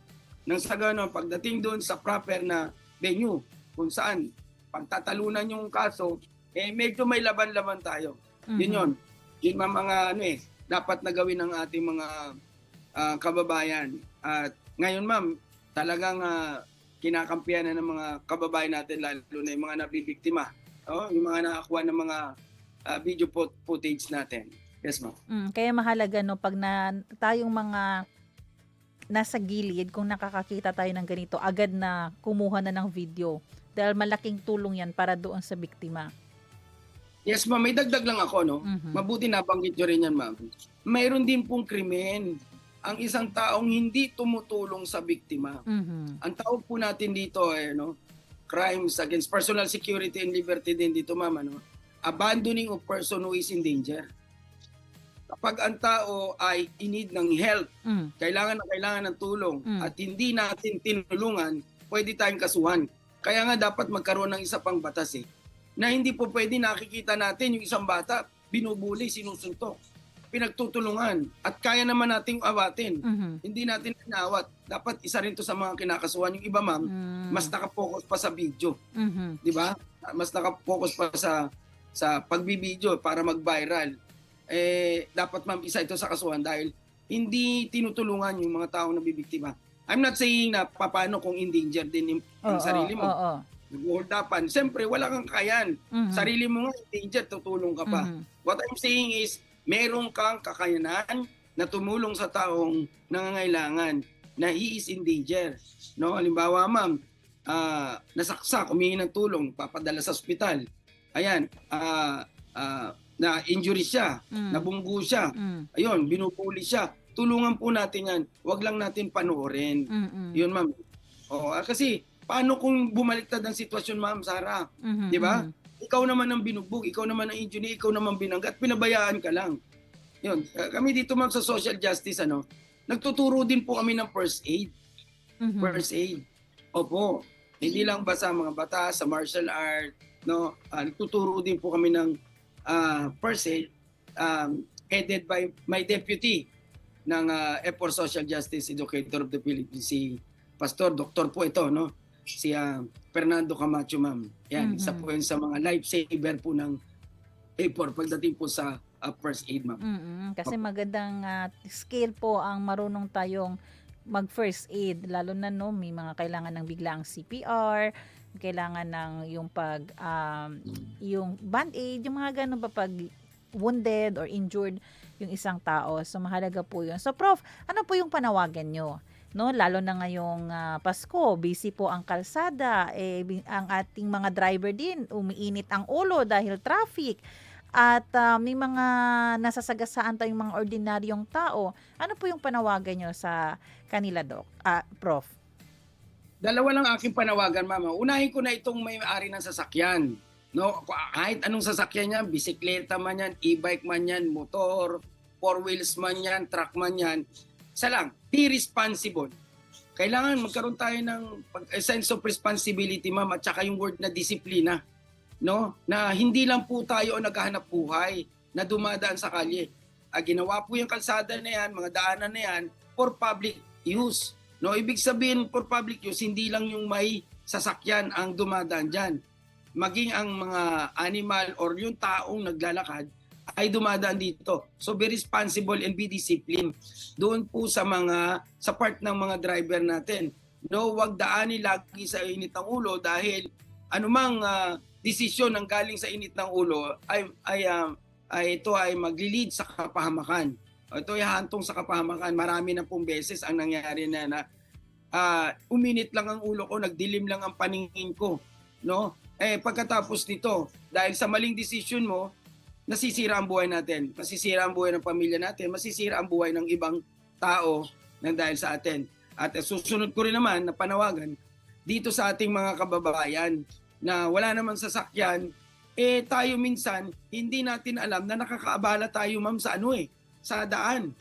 Nang sa gano'n, pagdating doon sa proper na venue, kung saan pagtatalunan yung kaso, medyo may laban-laban tayo. Yun. Yun mga dapat na gawin ng ating mga kababayan. At ngayon, ma'am, talagang kinakampihan na ng mga kababayan natin, lalo na yung mga nabibiktima. Yung mga nakakuha ng mga video footage natin. Yes, ma'am. Kaya mahalaga no pag tayong mga nasa gilid, kung nakakakita tayo ng ganito, agad na kumuha na ng video. Dahil malaking tulong yan para doon sa biktima. Yes, ma'am. May dagdag lang ako, no? Mabuti nabanggit nyo rin yan, ma'am. Mayroon din pong krimen ang isang taong hindi tumutulong sa biktima. Ang tawag po natin dito crimes against personal security and liberty din dito, ma'am, abandoning of person who is in danger. Kapag ang tao ay in need ng help, kailangan ng tulong, at hindi natin tinulungan, pwede tayong kasuhan. Kaya nga dapat magkaroon ng isa pang batas na hindi po pwede nakikita natin yung isang bata, binubuli, sinusuntok, pinagtutulungan, at kaya naman nating awatin. Hindi natin inaawat. Dapat isa rin to sa mga kinakasuhan. Yung iba, ma'am, mas nakapokus pa sa video. Di ba? Mas nakapokus pa sa pagbibideo para mag-viral. Dapat, ma'am, isa ito sa kasuhan dahil hindi tinutulungan yung mga taong nabibiktima. I'm not saying na paano kung in danger din yung sarili mo. Nag-hold upan. Siyempre, wala kang kakayan. Sarili mo nga in danger, tutulong ka pa. What I'm saying is, meron kang kakayanan na tumulong sa taong nangangailangan na he is in danger. No? Halimbawa, ma'am, nasaksak, humingi ng tulong, papadala sa ospital. Ayan, na-injury siya, nabunggo siya, ayun, binubuli siya. Tulungan po natin yan. Huwag lang natin panoorin. Yun, ma'am. Kasi, paano kung bumaliktad ang sitwasyon, ma'am Sarah? Di ba? Ikaw naman ang binugbog, ikaw naman ang injury, ikaw naman binanggat, pinabayaan ka lang. Yun. Kami dito, ma'am, sa social justice, nagtuturo din po kami ng first aid. First aid. Opo. Hindi lang ba sa mga batas, sa martial art, nagtuturo din po kami ng first aid, headed by my deputy ng F4 Social Justice Educator of the Philippines, si Pastor, Doktor po ito, si Fernando Camacho, ma'am. Yan, isa po yun sa mga lifesaver po ng F4 pagdating po sa first aid, ma'am. Kasi magandang skill po ang marunong tayong mag-first aid, lalo na may mga kailangan ng biglaang CPR, kailangan ng yung yung band-aid, yung mga ganun pa pag wounded or injured yung isang tao. So mahalaga po yun. So Prof, ano po yung panawagan nyo? Lalo na ngayong Pasko, busy po ang kalsada, ang ating mga driver din, umiinit ang ulo dahil traffic. At may mga nasasagasaan tayong mga ordinaryong tao. Ano po yung panawagan nyo sa kanila, Prof? Dalawa lang aking panawagan, ma'am. Unahin ko na itong may-ari ng sasakyan. Kahit anong sasakyan yan, bisikleta man yan, e-bike man yan, motor, four wheels man yan, truck man yan. Isa lang, be responsible. Kailangan magkaroon tayo ng sense of responsibility, ma'am, at saka yung word na disiplina. Na hindi lang po tayo naghahanap buhay na dumadaan sa kalye. Ginawa po yung kalsada na yan, mga daanan na yan, for public use. Ibig sabihin for public use, hindi lang yung may sasakyan ang dumadaan dyan. Maging ang mga animal or yung taong naglalakad ay dumadaan dito. So be responsible and be disciplined. Doon po sa part ng mga driver natin. Wag daanin lagi sa init ng ulo dahil anumang desisyon ng galing sa init ng ulo ito ay maglilid sa kapahamakan. Ito ay hantong sa kapahamakan. Marami na pong beses ang nangyari na uminit lang ang ulo ko, nagdilim lang ang paningin ko. Pagkatapos nito, dahil sa maling desisyon mo, nasisira ang buhay natin, masisira ang buhay ng pamilya natin, masisira ang buhay ng ibang tao nang dahil sa atin. At susunod ko rin naman na panawagan dito sa ating mga kababayan na wala naman sasakyan, tayo minsan hindi natin alam na nakakaabala tayo, ma'am, sa daan.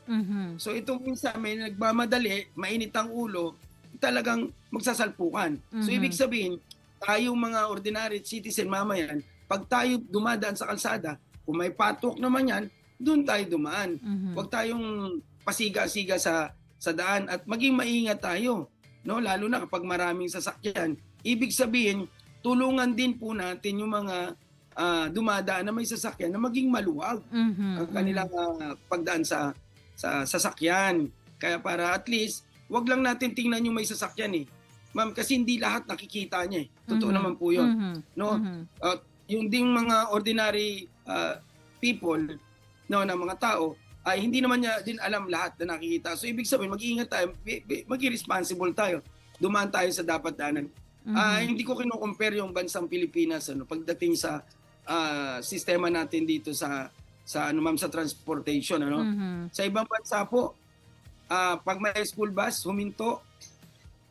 So itong minsan may nagmamadali, mainit ang ulo, talagang magsasalpukan. So ibig sabihin, tayong mga ordinary citizen mamayan, pag tayo dumadaan sa kalsada, kung may patok naman yan, doon tayo dumaan. Huwag tayong pasiga-siga sa daan at maging maingat tayo. Lalo na kapag maraming sasakyan. Ibig sabihin, tulungan din po natin yung mga dumadaan na may sasakyan na maging maluwag ang kanilang pagdaan sa sasakyan. Kaya para at least, wag lang natin tingnan yung may sasakyan ma'am, kasi hindi lahat nakikita niya eh. Totoo naman po yun. No? Yung ding mga ordinary people, no, na mga tao, ay hindi naman niya din alam lahat na nakikita. So ibig sabihin, mag-iingat tayo, maging responsible tayo. Dumaan tayo sa dapat daanan. Hindi ko kino-compare yung bansang Pilipinas pagdating sa sistema natin dito sa ma'am, sa transportation, Sa ibang bansa po, pag may school bus huminto,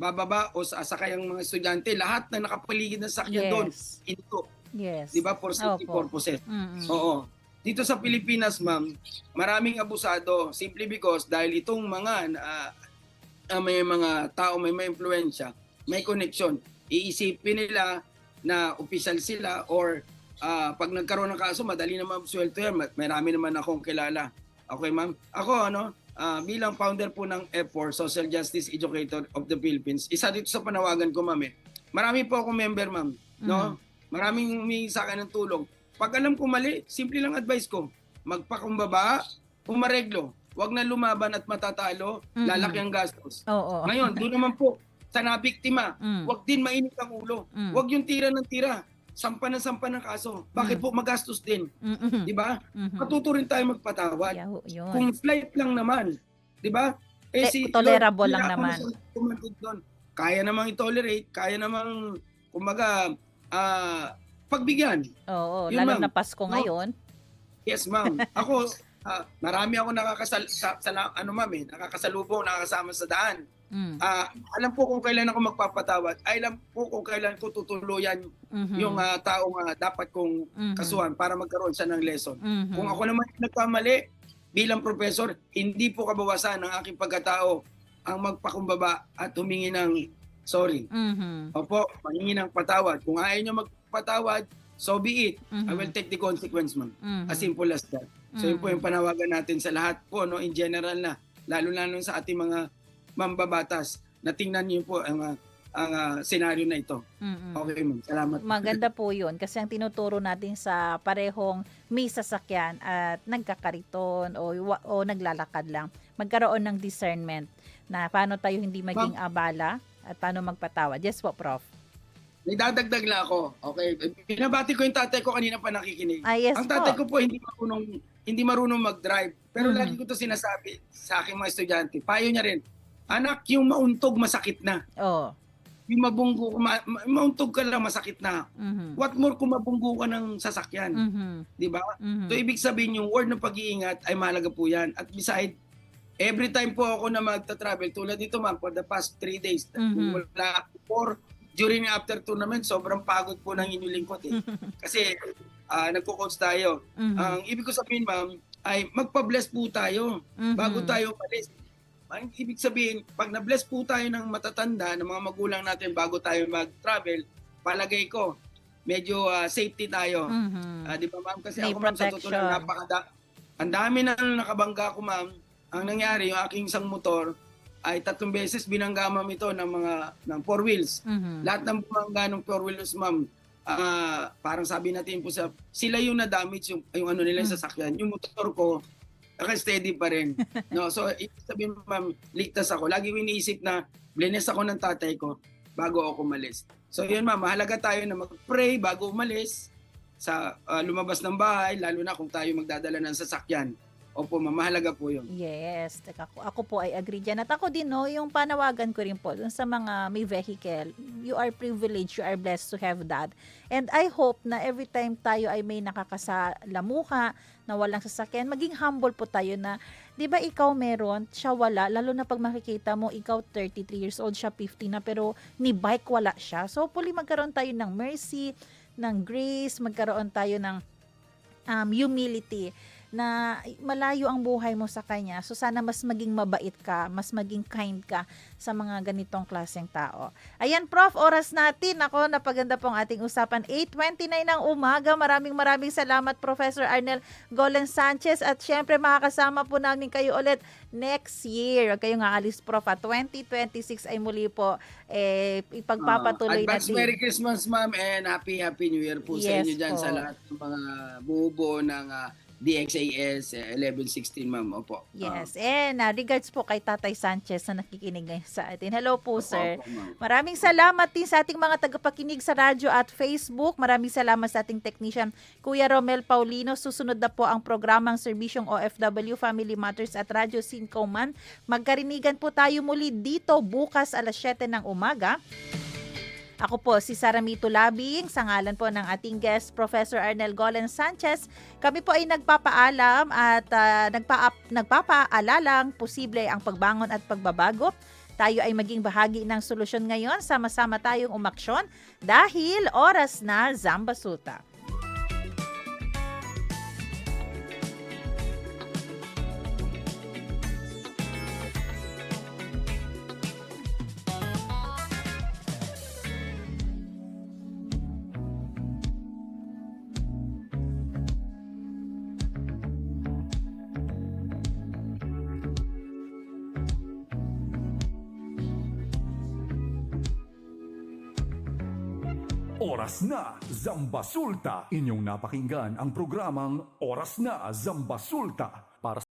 bababa o sasakay ang mga estudyante, lahat na nakapaligid na sakyan doon, hinto. Yes. 'Di ba, for safety purposes. Oo. Dito sa Pilipinas, ma'am, maraming abusado simply because dahil itong mga may mga tao may impluwensya, may connection. Iisipin nila na official sila or pag nagkaroon ng kaso, madali na mabsuelto yan. Marami naman akong kilala. Okay, ma'am? Ako, bilang founder po ng F4, Social Justice Educator of the Philippines, isa dito sa panawagan ko, ma'am, marami po akong member, ma'am. No? Maraming humingi sa akin ng tulong. Pag alam ko mali, simple lang advice ko. Magpakumbaba, umareglo. Huwag na lumaban at matatalo, lalaki ang gastos. Ngayon, doon naman po, sa nabiktima, huwag din mainit ang ulo. Huwag yung tira ng tira. Sampa ng kaso. Bakit po magastos din? Di ba? Matuto rin tayo magpatawad. Kung flight lang naman, di ba? Tolerable lang naman. Kaya namang i-tolerate, kaya namang, kumbaga, pagbigyan. Oo, lalo na Pasko ngayon. Yes, ma'am. Ako, marami ako nakakasalubong, nakakasama sa daan. Alam po kung kailan ako magpapatawad. Alam po kung kailan ko tutuluyan yung taong dapat kong kasuhan para magkaroon siya ng lesson. Kung ako naman nagkamali bilang professor, hindi po kabawasan ng aking pagkatao ang magpakumbaba at humingi ng sorry. Opo, mangingi ng patawad. Kung ayaw nyo magpatawad, so be it. I will take the consequence, ma'am. As simple as that. So yun po yung panawagan natin sa lahat po, in general na, lalo sa ating mga mambabatas, na tingnan niyo po ang senaryo na ito. Okay, ma'am. Salamat. Maganda po yun kasi ang tinuturo natin sa parehong may sasakyan at nagkakariton o naglalakad lang, magkaroon ng discernment na paano tayo hindi maging abala at paano magpatawad. Yes po, Prof. May dadagdag na ako. Okay. Binabati ko yung tatay ko kanina pa nakikinig. Yes ang tatay ko po hindi marunong mag-drive. Pero lagi ko to sinasabi sa aking mga estudyante. Payo niya rin, anak, yung mauntog masakit na. Yung mabunggo, mauntog ka lang masakit na. What more kung mabunggo ka ng sasakyan. Di ba? So ibig sabihin yung word ng pag-iingat ay mahalaga po yan. At beside, every time po ako na magta-travel, tulad dito ma'am, for the past 3 days, mula during after tournament, sobrang pagod po ng inyong lingkod eh. Kasi nagko-coach tayo. Ang ibig ko sabihin ma'am, ay magpa-bless po tayo bago tayo umalis. Ang ibig sabihin, pag na-bless po tayo ng matatanda, ng mga magulang natin bago tayo mag-travel, palagay ko, medyo safety tayo. Di ba ma'am? Kasi ako ma'am, sa totoo lang, ang dami na nakabangga ko ma'am. Ang nangyari, yung aking isang motor, ay 3 beses binangga ma'am ito ng 4 wheels. Lahat ng bumangga ng 4 wheels ma'am, parang sabi natin po sila yung na-damage yung ano nila sa sasakyan. Yung motor ko, naka-steady pa rin. No, so sabihin ma'am, ligtas ako. Lagi ko iniisip na bless ako ng tatay ko bago ako umalis. So yun ma'am, mahalaga tayo na mag-pray bago umalis sa lumabas ng bahay, lalo na kung tayo magdadala ng sasakyan. Opo, mahalaga po yun. Yes, ako po ay agree dyan. At ako din, yung panawagan ko rin po dun sa mga may vehicle, you are privileged, you are blessed to have that. And I hope na every time tayo ay may nakakasalamuha na walang sasakyan, maging humble po tayo na, di ba ikaw meron, siya wala, lalo na pag makikita mo, ikaw 33 years old, siya 50 na, pero ni bike wala siya. So, hopefully magkaroon tayo ng mercy, ng grace, magkaroon tayo ng humility, na malayo ang buhay mo sa kanya. So sana mas maging mabait ka, mas maging kind ka sa mga ganitong klaseng tao. Ayan Prof, oras natin. Ako, napaganda pong ating usapan. 8:29 ng umaga. Maraming salamat Professor Arnel Golen Sanchez at syempre makakasama po namin kayo ulit next year. Huwag kayong aalis Prof. 2026 ay muli po ipagpapatuloy natin. Advance Merry Christmas ma'am and Happy New Year po sa inyo dyan po. sa lahat ng mga bubuo ng DXAS 1116, ma'am. Opo. Yes. And regards po kay Tatay Sanchez na nakikinig ngayon sa atin. Hello po, sir. Opo, ma'am. Maraming salamat din sa ating mga tagapakinig sa radyo at Facebook. Maraming salamat sa ating technician, Kuya Romel Paulino. Susunod na po ang programang Serbisyong OFW Family Matters at Radyo Sincoman. Magkarinigan po tayo muli dito bukas alas 7 ng umaga. Ako po si Saramito Labing, sa ngalan po ng ating guest, Professor Arnel Golen Sanchez. Kami po ay nagpapaalam at nagpapaalalang posible ang pagbangon at pagbabago. Tayo ay maging bahagi ng solusyon ngayon. Sama-sama tayong umaksyon dahil oras na Zambasuta. Oras na Zambasulta. Inyong napakinggan ang programang Oras na Zambasulta para